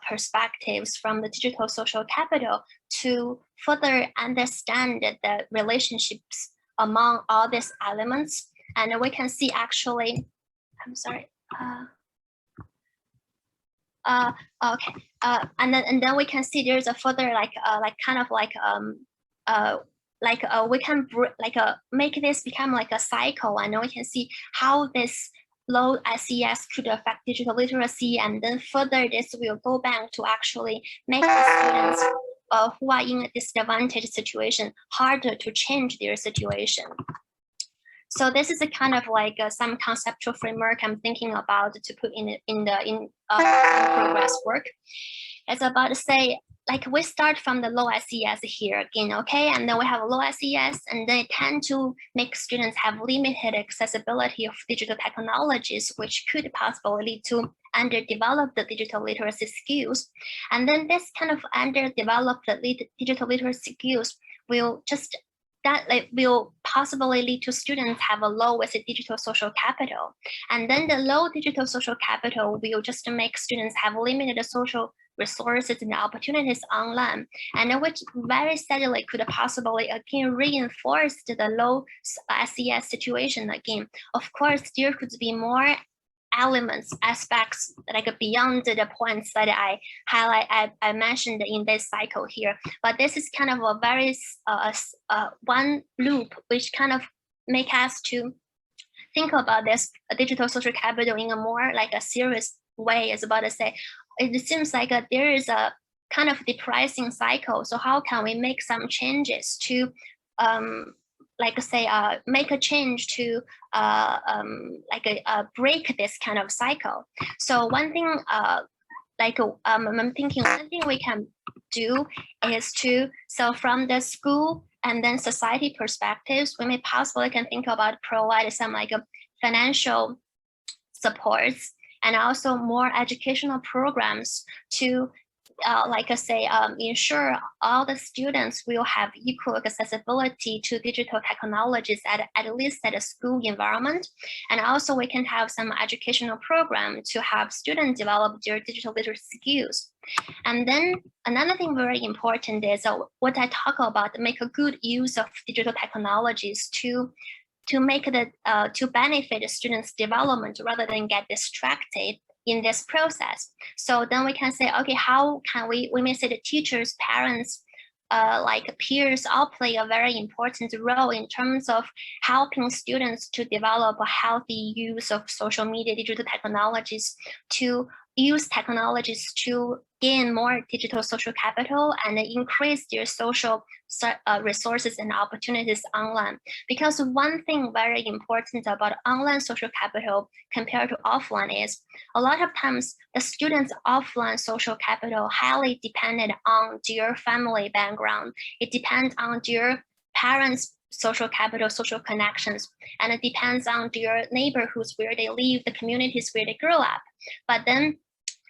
perspectives from the digital social capital to further understand the relationships among all these elements. And we can see actually, I'm sorry. Okay. And then we can see there's a further we can make this become like a cycle, and then we can see how this low SES could affect digital literacy, and then further this will go back to actually make the students who are in a disadvantaged situation harder to change their situation. So this is a kind of some conceptual framework I'm thinking about to put in progress work. It's about to say, we start from the low SES here again, okay? And then we have a low SES, and they tend to make students have limited accessibility of digital technologies, which could possibly lead to underdeveloped digital literacy skills. And then this kind of underdeveloped digital literacy skills will will possibly lead to students have a low with digital social capital. And then the low digital social capital will just make students have limited social resources and opportunities online, and which very sadly could possibly again reinforce the low SES situation again. Of course, there could be more elements, aspects beyond the points that I mentioned in this cycle here. But this is kind of a very one loop which kind of make us to think about this digital social capital in a more a serious way. Is about to say, it seems like there is a kind of depressing cycle. So how can we make some changes to make a change to break this kind of cycle? So one thing I'm thinking one thing we can do is to, so from the school and then society perspectives, we may possibly can think about provide some financial supports and also more educational programs to ensure all the students will have equal accessibility to digital technologies at least at a school environment. And also we can have some educational program to have students develop their digital literacy skills. And then another thing very important is what I talk about, make a good use of digital technologies to make to benefit the students' development rather than get distracted in this process. So then we can say, okay, how can we may say the teachers, parents, peers all play a very important role in terms of helping students to develop a healthy use of social media, digital technologies, to use technologies to gain more digital social capital and increase their social resources and opportunities online. Because one thing very important about online social capital compared to offline is a lot of times the students' offline social capital highly dependent on their family background. It depends on their parents' social capital, social connections, and it depends on their neighborhoods where they live, the communities where they grow up. But then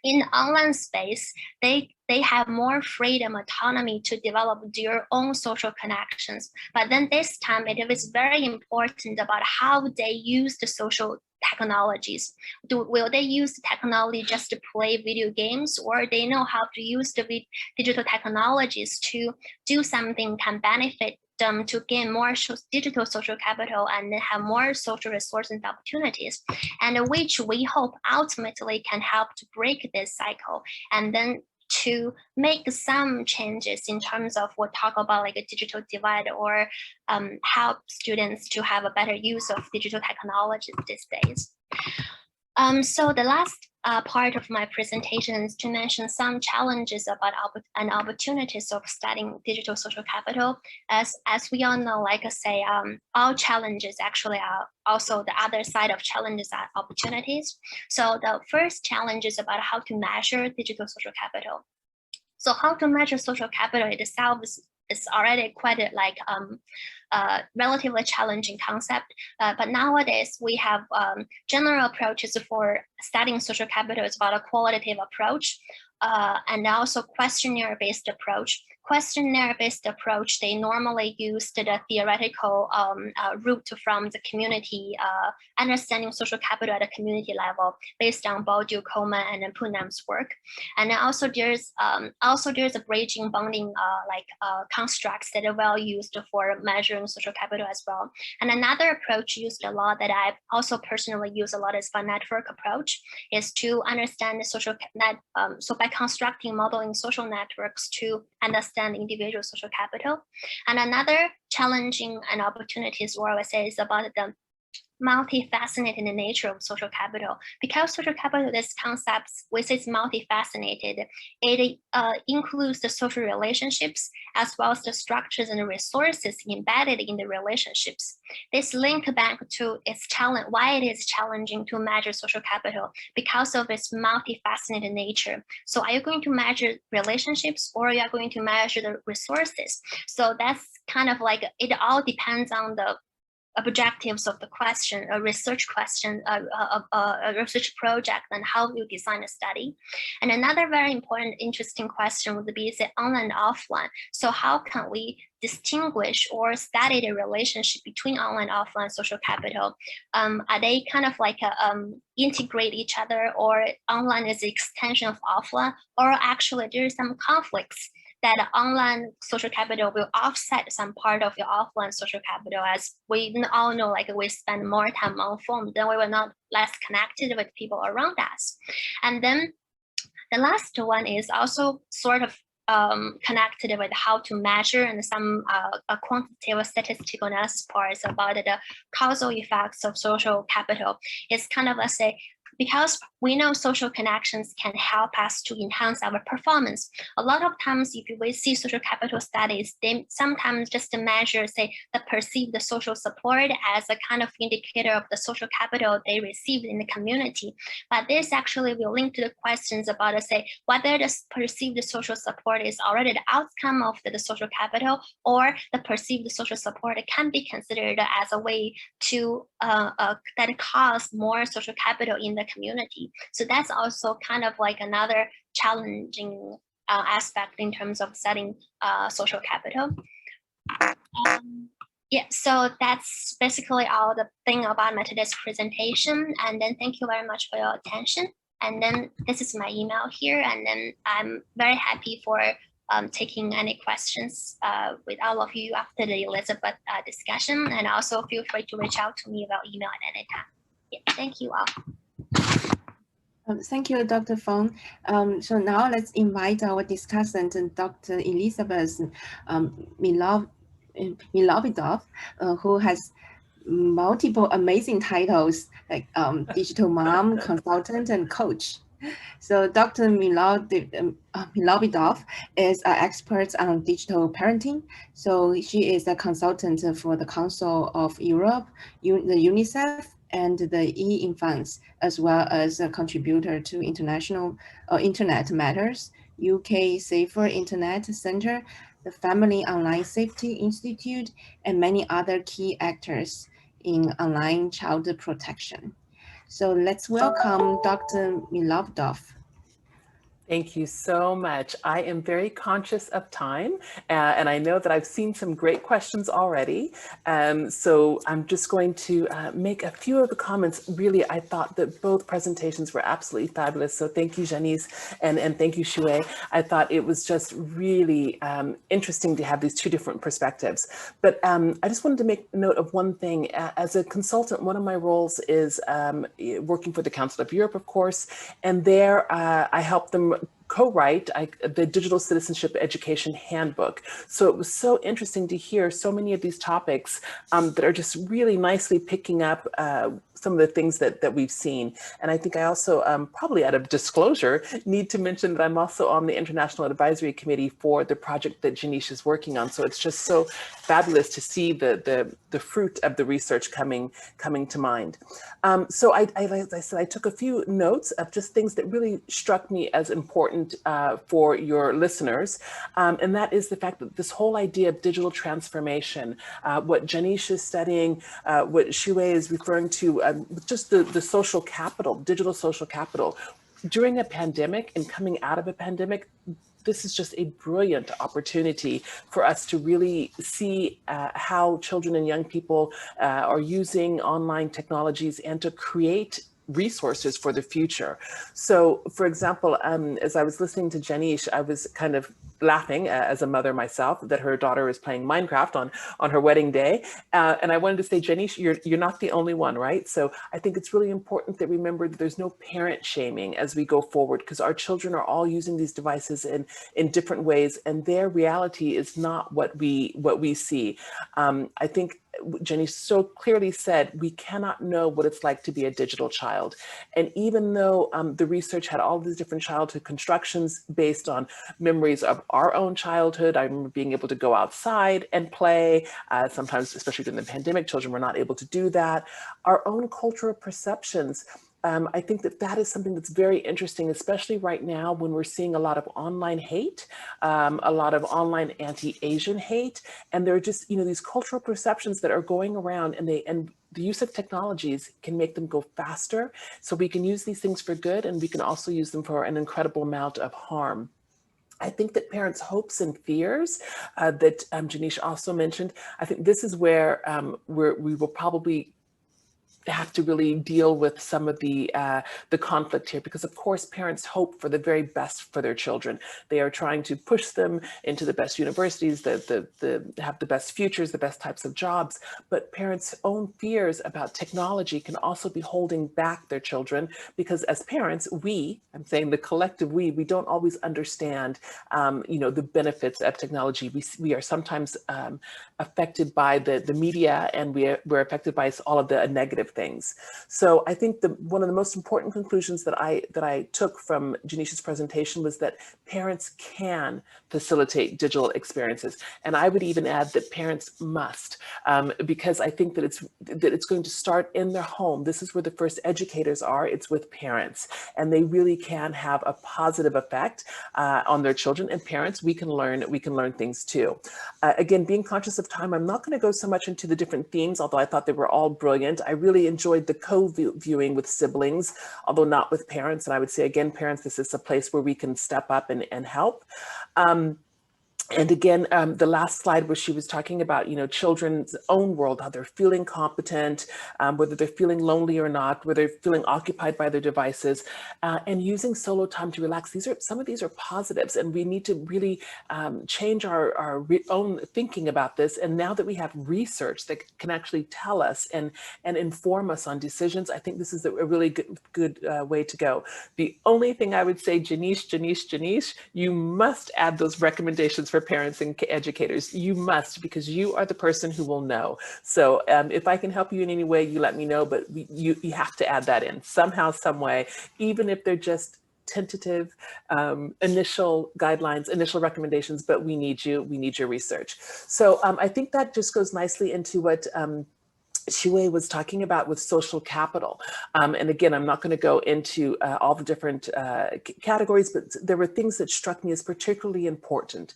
in the online space, they have more freedom, autonomy to develop their own social connections. But then this time, it is very important about how they use the social technologies. Will they use the technology just to play video games, or they know how to use the digital technologies to do something can benefit them to gain more digital social capital and have more social resources and opportunities, and which we hope ultimately can help to break this cycle and then to make some changes in terms of what talk about like a digital divide or help students to have a better use of digital technology these days. So the last part of my presentation is to mention some challenges about and opportunities of studying digital social capital. As we all know, like I say, all challenges actually are also the other side of challenges are opportunities. So the first challenge is about how to measure digital social capital. So how to measure social capital itself is already quite like relatively challenging concept. But nowadays we have general approaches for studying social capital. It's about a qualitative approach and also questionnaire-based approach. Questionnaire-based approach, they normally use the theoretical route from the community, understanding social capital at a community level based on Baudu, Coleman, and Putnam's work. And then also there's a bridging bonding constructs that are well used for measuring social capital as well. And another approach used a lot that I also personally use a lot is the network approach, is to understand the social net. So by constructing modeling social networks to understand individual social capital. And another challenging and opportunities, or I would say, is about the multifaceted nature of social capital. Because social capital, this concept, which is multifaceted, it includes the social relationships as well as the structures and resources embedded in the relationships. This link back to its challenge, why it is challenging to measure social capital, because of its multifaceted nature. So are you going to measure relationships or are you going to measure the resources? So that's kind of like, it all depends on the objectives of the question, a research question, a research project, and how you design a study. And another very important, interesting question would be, is it online and offline? So how can we distinguish or study the relationship between online and offline social capital? Are they kind of like integrate each other, or online is the extension of offline, or actually there is some conflicts that online social capital will offset some part of your offline social capital? As we all know, like we spend more time on phone, then we were not less connected with people around us. And then the last one is also sort of connected with how to measure and some quantitative statistical analysis parts about the causal effects of social capital. It's kind of, let's say, because we know social connections can help us to enhance our performance. A lot of times, if we see social capital studies, they sometimes just measure, say, the perceived social support as a kind of indicator of the social capital they received in the community. But this actually will link to the questions about, say, whether the perceived social support is already the outcome of the social capital, or the perceived social support can be considered as a way to that cause more social capital in the community. So that's also kind of like another challenging aspect in terms of studying social capital. Yeah, so that's basically all the thing about my today's presentation. And then thank you very much for your attention. And then this is my email here. And then I'm very happy for taking any questions with all of you after the Elizabeth discussion. And also feel free to reach out to me about email at any time. Yeah, thank you all. Thank you, Dr. Feng. So now let's invite our discussant, Dr. Elizabeth Milovidov, who has multiple amazing titles like digital mom, consultant, and coach. So Dr. Milovidov is an expert on digital parenting. So she is a consultant for the Council of Europe, the UNICEF, and the e-infants, as well as a contributor to international Internet Matters, UK Safer Internet Center, the Family Online Safety Institute, and many other key actors in online child protection. So let's welcome Dr. Milovidov. Thank you so much. I am very conscious of time, and I know that I've seen some great questions already. So I'm just going to make a few of the comments. Really, I thought that both presentations were absolutely fabulous. So thank you, Janice, and thank you, Shihui. I thought it was just really interesting to have these two different perspectives. But I just wanted to make note of one thing. As a consultant, one of my roles is working for the Council of Europe, of course, and there I help them co-write the Digital Citizenship Education Handbook. So it was so interesting to hear so many of these topics that are just really nicely picking up some of the things that we've seen. And I think I also, probably out of disclosure, need to mention that I'm also on the International Advisory Committee for the project that Janish is working on. So it's just so fabulous to see the fruit of the research coming to mind. So as I said, I took a few notes of just things that really struck me as important for your listeners. And that is the fact that this whole idea of digital transformation, what Janish is studying, what Shihui is referring to, just the social capital, digital social capital. During a pandemic and coming out of a pandemic, this is just a brilliant opportunity for us to really see how children and young people are using online technologies and to create resources for the future. So, for example, as I was listening to Janish, I was kind of laughing as a mother myself that her daughter is playing Minecraft on her wedding day. And I wanted to say, Janish, you're not the only one, right? So I think it's really important that remember that there's no parent shaming as we go forward, because our children are all using these devices in different ways, and their reality is not what we see. I think Jenny so clearly said, we cannot know what it's like to be a digital child. And even though the research had all these different childhood constructions based on memories of our own childhood, I remember being able to go outside and play. Sometimes, especially during the pandemic, children were not able to do that. Our own cultural perceptions, I think that is something that's very interesting, especially right now when we're seeing a lot of online hate, a lot of online anti-Asian hate, and there are just, these cultural perceptions that are going around, and the use of technologies can make them go faster. So we can use these things for good, and we can also use them for an incredible amount of harm. I think that parents' hopes and fears that Janish also mentioned, I think this is where we will probably have to really deal with some of the conflict here, because of course parents hope for the very best for their children. They are trying to push them into the best universities, that have the best futures, the best types of jobs. But parents' own fears about technology can also be holding back their children, because as parents, I'm saying the collective we don't always understand, the benefits of technology. We are sometimes affected by the media, and we're affected by all of the negative things. So I think one of the most important conclusions that I took from Janish's presentation was that parents can facilitate digital experiences. And I would even add that parents must, because I think that it's going to start in their home. This is where the first educators are. It's with parents, and they really can have a positive effect on their children. And parents, we can learn things too. Again, being conscious of time, I'm not going to go so much into the different themes, although I thought they were all brilliant. I really enjoyed the co-viewing with siblings, although not with parents. And I would say, again, parents, this is a place where we can step up and help. And again, the last slide where she was talking about, children's own world, how they're feeling competent, whether they're feeling lonely or not, whether they're feeling occupied by their devices, and using solo time to relax. Some of these are positives, and we need to really change our own thinking about this. And now that we have research that can actually tell us and inform us on decisions, I think this is a really good way to go. The only thing I would say, Janish, you must add those recommendations for parents and educators. You must, because you are the person who will know. So if I can help you in any way, you let me know, but you have to add that in somehow, some way, even if they're just tentative initial guidelines, initial recommendations, but we need your research. So I think that just goes nicely into what Shihui was talking about with social capital. And again, I'm not going to go into all the different categories, but there were things that struck me as particularly important.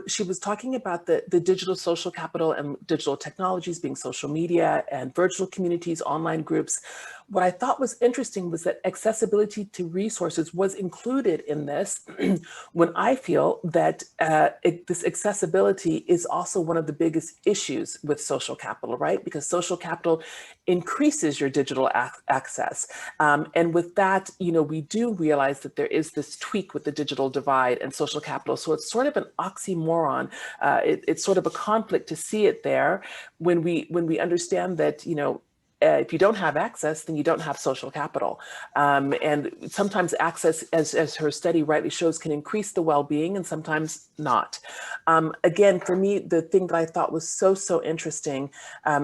She was talking about the digital social capital and digital technologies being social media and virtual communities, online groups. What I thought was interesting was that accessibility to resources was included in this, when I feel that this accessibility is also one of the biggest issues with social capital, right? Because social capital increases your digital access. And with that, we do realize that there is this tweak with the digital divide and social capital. So it's sort of an oxymoron. It's sort of a conflict to see it there when we understand that, if you don't have access, then you don't have social capital. And sometimes access, as her study rightly shows, can increase the well-being and sometimes not. Again, for me, the thing that I thought was so interesting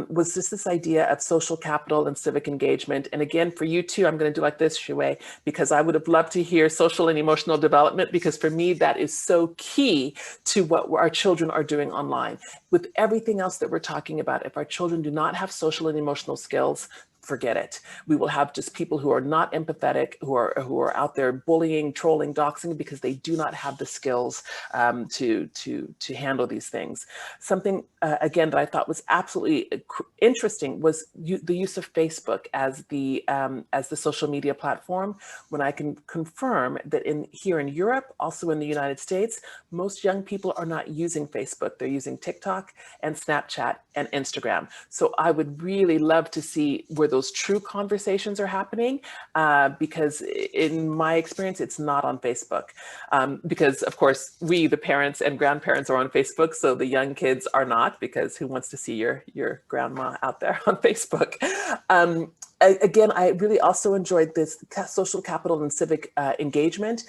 was just this idea of social capital and civic engagement. And again, for you too, I'm going to do like this, Shihui, because I would have loved to hear social and emotional development, because for me, that is so key to what our children are doing online. With everything else that we're talking about, if our children do not have social and emotional skills, forget it. We will have just people who are not empathetic, who are out there bullying, trolling, doxing, because they do not have the skills to handle these things. Something again that I thought was absolutely interesting was the use of Facebook as the social media platform. When I can confirm that here in Europe, also in the United States, most young people are not using Facebook. They're using TikTok and Snapchat and Instagram. So I would really love to see where those true conversations are happening, because in my experience, it's not on Facebook. Because of course, we, the parents and grandparents, are on Facebook, so the young kids are not, because who wants to see your grandma out there on Facebook? Again, I really also enjoyed this social capital and civic engagement,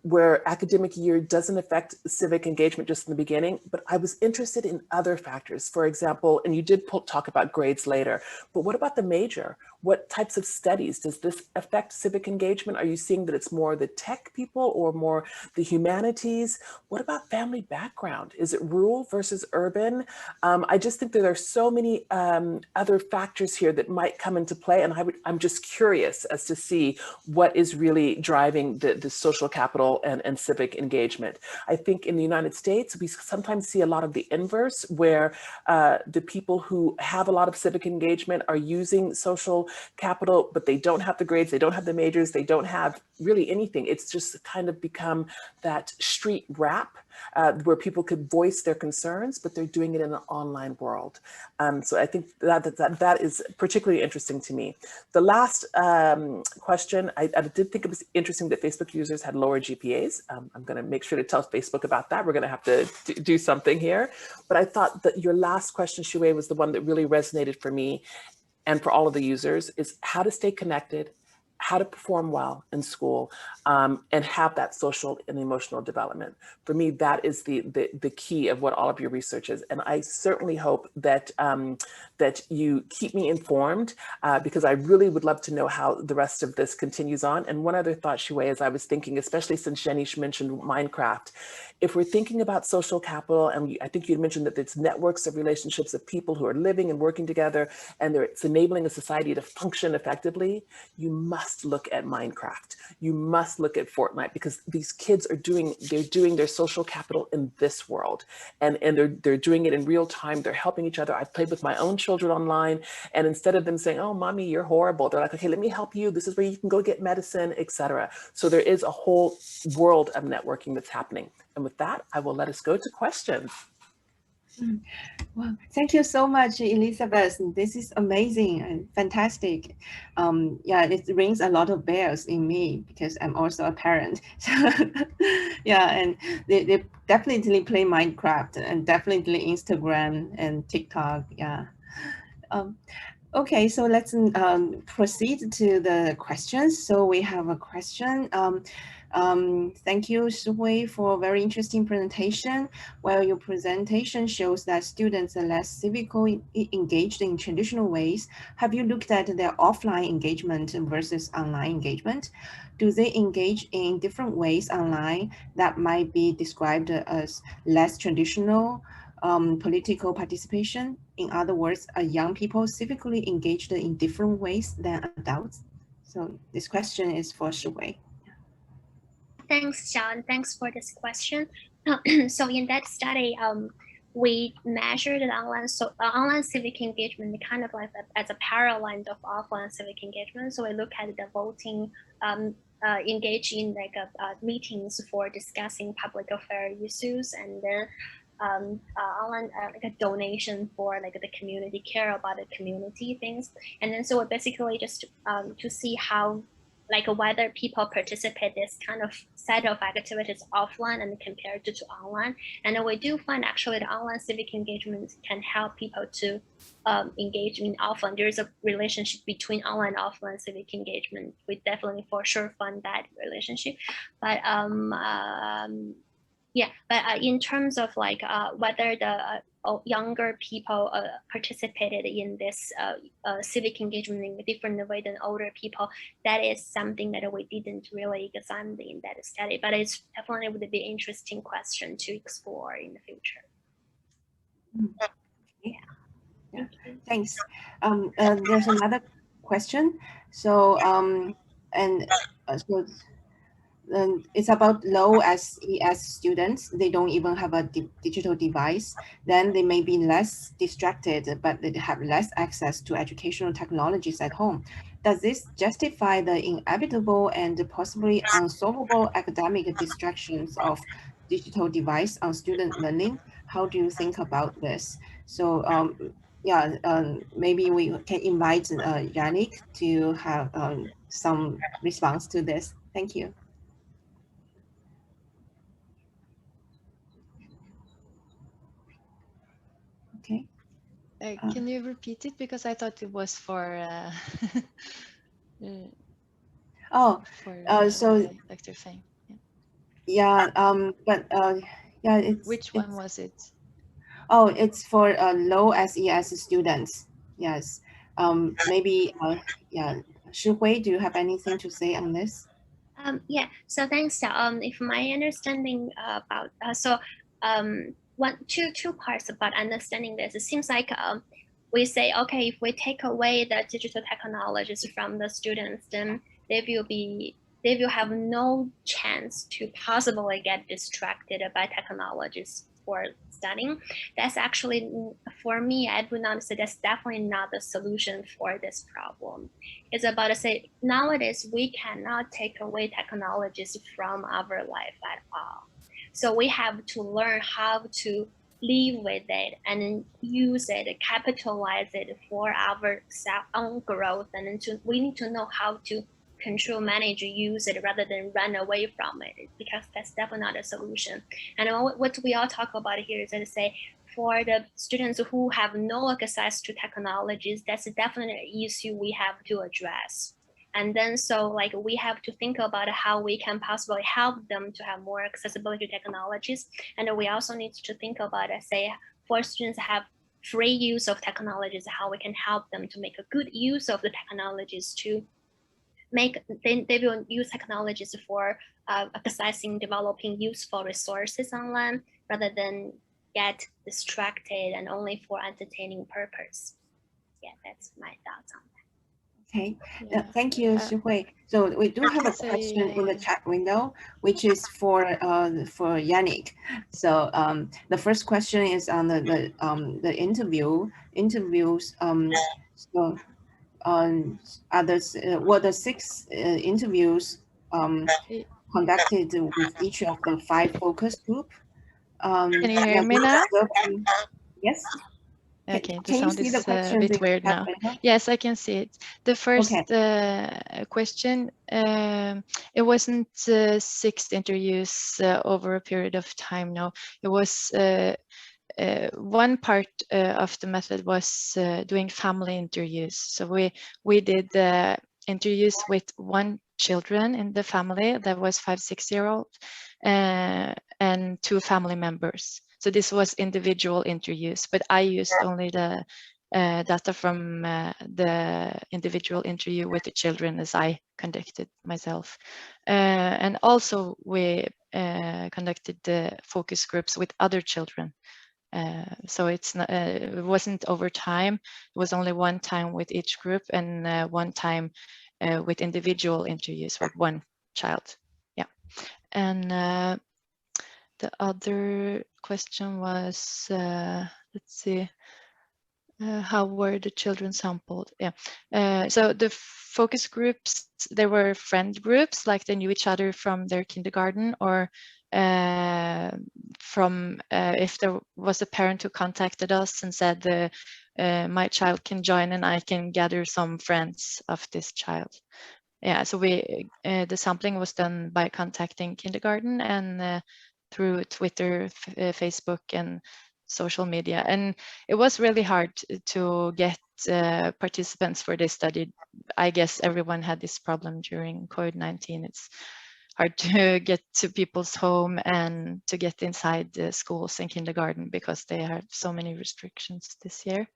where academic year doesn't affect civic engagement just in the beginning, but I was interested in other factors. For example, and you did talk about grades later, but what about the major? What types of studies does this affect civic engagement? Are you seeing that it's more the tech people or more the humanities? What about family background? Is it rural versus urban? I just think that there are so many other factors here that might come into play, and I'm just curious as to see what is really driving the social capital and civic engagement. I think in the United States, we sometimes see a lot of the inverse, where the people who have a lot of civic engagement are using social capital, but they don't have the grades, they don't have the majors, they don't have really anything. It's just kind of become that street rap where people could voice their concerns, but they're doing it in an online world. So I think that is particularly interesting to me. The last question, I did think it was interesting that Facebook users had lower GPAs. I'm going to make sure to tell Facebook about that. We're going to have to do something here. But I thought that your last question, Shihui, was the one that really resonated for me and for all of the users, is how to stay connected, how to perform well in school, and have that social and emotional development. For me, that is the key of what all of your research is. And I certainly hope that that you keep me informed, because I really would love to know how the rest of this continues on. And one other thought, Shihui, as I was thinking, especially since Jenish mentioned Minecraft, if we're thinking about social capital, and I think you mentioned that it's networks of relationships of people who are living and working together, and it's enabling a society to function effectively, you must look at Minecraft. You must look at Fortnite, because these kids are doing their social capital in this world, and they're doing it in real time. They're helping each other. I've played with my own children online, and instead of them saying, "Oh, mommy, you're horrible," they're like, "Okay, let me help you. This is where you can go get medicine," etc. So there is a whole world of networking that's happening. And with that, I will let us go to questions. Well, thank you so much, Elizabeth. This is amazing and fantastic. Yeah, it rings a lot of bells in me because I'm also a parent. Yeah, and they definitely play Minecraft and definitely Instagram and TikTok. Yeah. Okay, so let's proceed to the questions. So we have a question. Thank you, Shihui, for a very interesting presentation. While your presentation shows that students are less civically engaged in traditional ways, have you looked at their offline engagement versus online engagement? Do they engage in different ways online that might be described as less traditional political participation? In other words, are young people civically engaged in different ways than adults? So this question is for Shihui. Thanks, Xiao, and thanks for this question. So in that study, we measured the online civic engagement kind of like as a parallel of offline civic engagement. So we look at the voting, engage in like meetings for discussing public affair issues, and then online like a donation for like the community, care about the community things. And then so we basically just to see how like whether people participate this kind of set of activities offline and compared to online. And we do find actually the online civic engagement can help people to engage in offline. There's a relationship between online and offline civic engagement. We definitely for sure find that relationship. But yeah, but in terms of like whether the younger people participated in this civic engagement in a different way than older people, that is something that we didn't really examine in that study, but it's definitely would be an interesting question to explore in the future. Yeah. Thanks. There's another question. So it's about low SES students. They don't even have a digital device. Then they may be less distracted, but they have less access to educational technologies at home. Does this justify the inevitable and possibly unsolvable academic distractions of digital device on student learning? How do you think about this? So yeah, maybe we can invite Yannick to have some response to this. Thank you. Okay. Can you repeat it, because I thought it was for so Dr. Feng. Yeah, but yeah, Which one was it? Oh, it's for low SES students. Yes. Maybe yeah, Shihui, do you have anything to say on this? Yeah, so thanks. If my understanding about two parts about understanding this, it seems like we say, okay, if we take away the digital technologies from the students, then they will have no chance to possibly get distracted by technologies for studying. That's actually, for me, I would not say that's definitely not the solution for this problem. It's about to say nowadays we cannot take away technologies from our life at all. So we have to learn how to live with it and use it, capitalize it for our own growth. And we need to know how to control, manage, use it rather than run away from it, because that's definitely not a solution. And what we all talk about here is to say, for the students who have no access to technologies, that's definitely an issue we have to address. And then so like we have to think about how we can possibly help them to have more accessibility to technologies. And we also need to think about, say, for students have free use of technologies, how we can help them to make a good use of the technologies to make, they will use technologies for accessing, developing useful resources online rather than get distracted and only for entertaining purpose. Yeah, that's my thoughts on that. Okay, thank you, Shihui. So we do have a question in the chat window, which is for Yannick. So the first question is on the interviews. So were the 6 interviews conducted with each of the 5 focus group? Can you hear me now? Yes. Okay, the can sound you see is the question a bit weird now. Yes, I can see it. The first question, it wasn't 6 interviews over a period of time. No, it was one part of the method was doing family interviews. So we did interviews with 1 children in the family that was 5-6-year-old and 2 family members. So this was individual interviews, but I used only the data from the individual interview with the children as I conducted myself. And also we conducted the focus groups with other children. So it's not, it wasn't over time. It was only 1 time with each group and 1 time with individual interviews with 1 child. Yeah, and the other question was, let's see, how were the children sampled? Yeah, so the focus groups, they were friend groups, like they knew each other from their kindergarten, or from if there was a parent who contacted us and said my child can join and I can gather some friends of this child. yeah, so we the sampling was done by contacting kindergarten and through Twitter, Facebook, and social media. And it was really hard to get participants for this study. I guess everyone had this problem during COVID-19. It's hard to get to people's home and to get inside the schools and kindergarten because they have so many restrictions this year.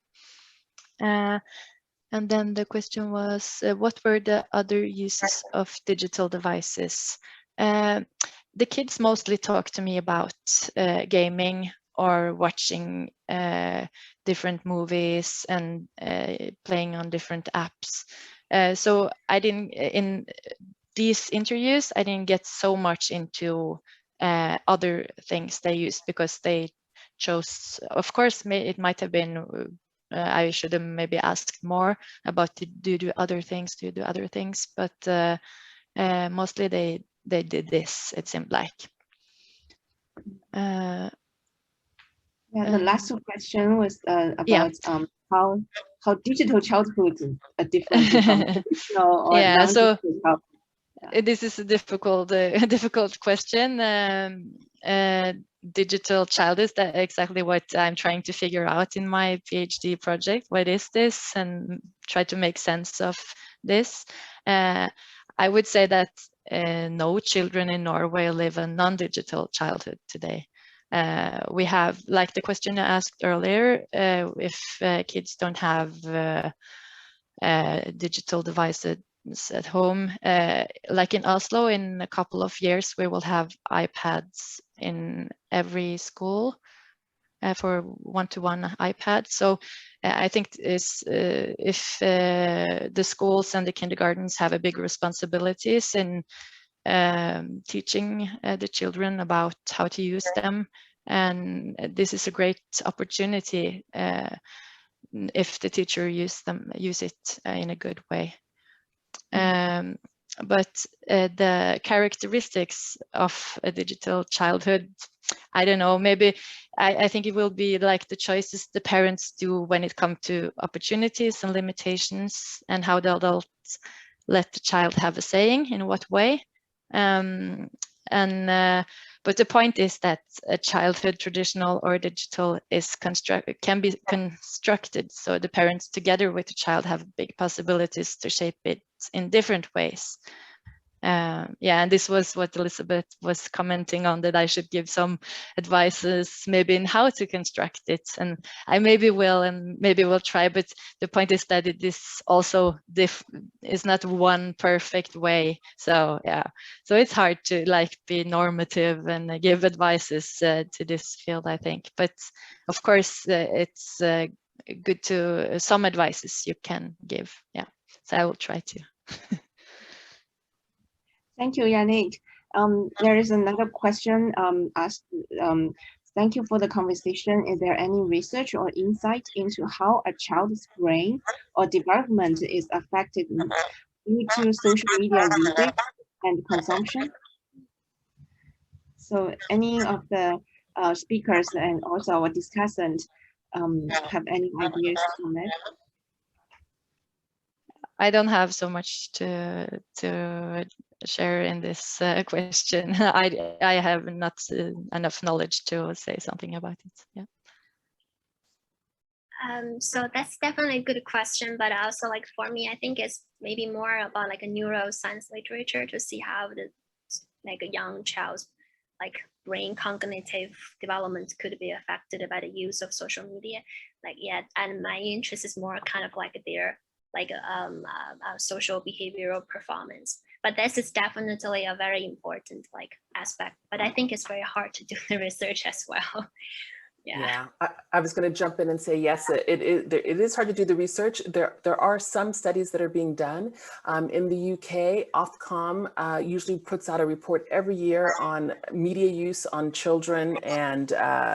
And then the question was, what were the other uses of digital devices? The kids mostly talk to me about gaming or watching different movies and playing on different apps. So I didn't, in these interviews, I didn't get so much into other things they used because they chose, of course, it might have been, I should have maybe asked more about do you do other things, but mostly they did this, it seemed like. Yeah, the last question was about how digital childhood are different from traditional or non-digital childhood. Yeah. This is a difficult question. Digital child is that exactly what I'm trying to figure out in my PhD project. What is this? And try to make sense of this. I would say that no children in Norway live a non-digital childhood today. We have, like the question I asked earlier, if kids don't have digital devices at home, like in Oslo, in a couple of years, we will have iPads in every school for one-to-one iPad. So I think if the schools and the kindergartens have a big responsibilities in teaching the children about how to use them, and this is a great opportunity if the teacher use it in a good way. But the characteristics of a digital childhood, I don't know, maybe I think it will be like the choices the parents do when it comes to opportunities and limitations, and how the adults let the child have a saying in what way. But the point is that a childhood, traditional or digital, can be constructed so the parents together with the child have big possibilities to shape it in different ways. Yeah, and this was what Elizabeth was commenting on, that I should give some advices maybe in how to construct it, and I maybe will try, but the point is that it is also is not one perfect way. So yeah, so it's hard to like be normative and give advices to this field, I think, but of course it's good to some advices you can give. Yeah, so I will try to. Thank you, Yannick. There is another question asked. Thank you for the conversation. Is there any research or insight into how a child's brain or development is affected due to social media usage and consumption? So any of the speakers and also our discussant have any ideas on that? I don't have so much to share in this question. I have not enough knowledge to say something about it. Yeah. So that's definitely a good question, but also like for me, I think it's maybe more about like a neuroscience literature to see how the like a young child's like brain cognitive development could be affected by the use of social media. Like, yeah, and my interest is more kind of like their like social behavioral performance. But this is definitely a very important like aspect. But I think it's very hard to do the research as well. Yeah, I was going to jump in and say, yes, it is hard to do the research. There are some studies that are being done. In the UK, Ofcom usually puts out a report every year on media use on children, and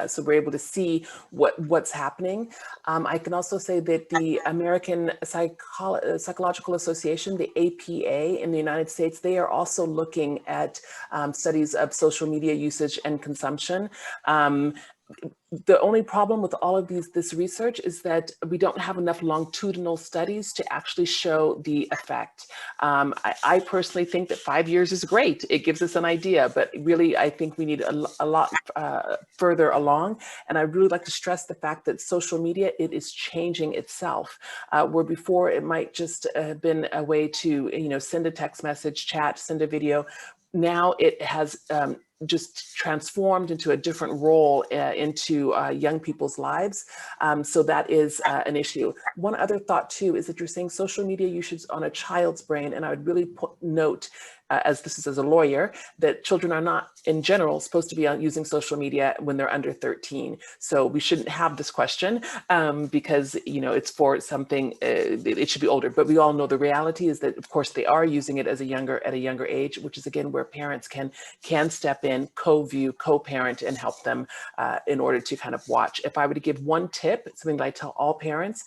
so we're able to see what's happening. I can also say that the American Psychological Association, the APA in the United States, they are also looking at studies of social media usage and consumption. the only problem with all of this research is that we don't have enough longitudinal studies to actually show the effect. I personally think that 5 years is great. It gives us an idea, but really I think we need a lot further along. And I really like to stress the fact that social media, it is changing itself. Where before it might just have been a way to, send a text message, chat, send a video. Now it has just transformed into a different role into young people's lives. So that is an issue. One other thought too is that you're saying social media usage on a child's brain, and I would really note, as this is as a lawyer, that children are not in general supposed to be using social media when they're under 13. So we shouldn't have this question because it's for something, it should be older. But we all know the reality is that of course they are using it at a younger age, which is again where parents can step in, co-view, co-parent, and help them in order to kind of watch. If I were to give one tip, something that I tell all parents,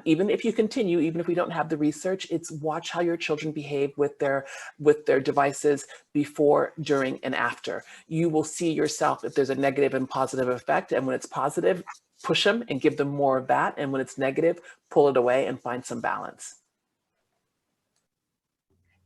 even if you continue, even if we don't have the research, it's watch how your children behave with their devices before, during, and after. You will see yourself if there's a negative and positive effect. And when it's positive, push them and give them more of that. And when it's negative, pull it away and find some balance.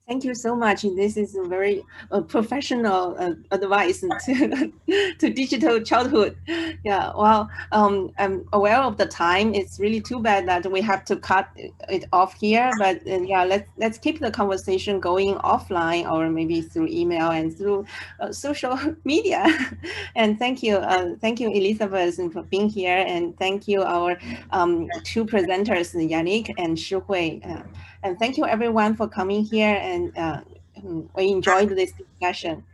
Thank you so much. This is a very professional advice to digital childhood. Yeah, well, I'm aware of the time. It's really too bad that we have to cut it off here. But yeah, let's keep the conversation going offline, or maybe through email and through social media. And thank you, Elizabeth, for being here, and thank you our two presenters, Yannick and Shihui. And thank you everyone for coming here, and we enjoyed this discussion.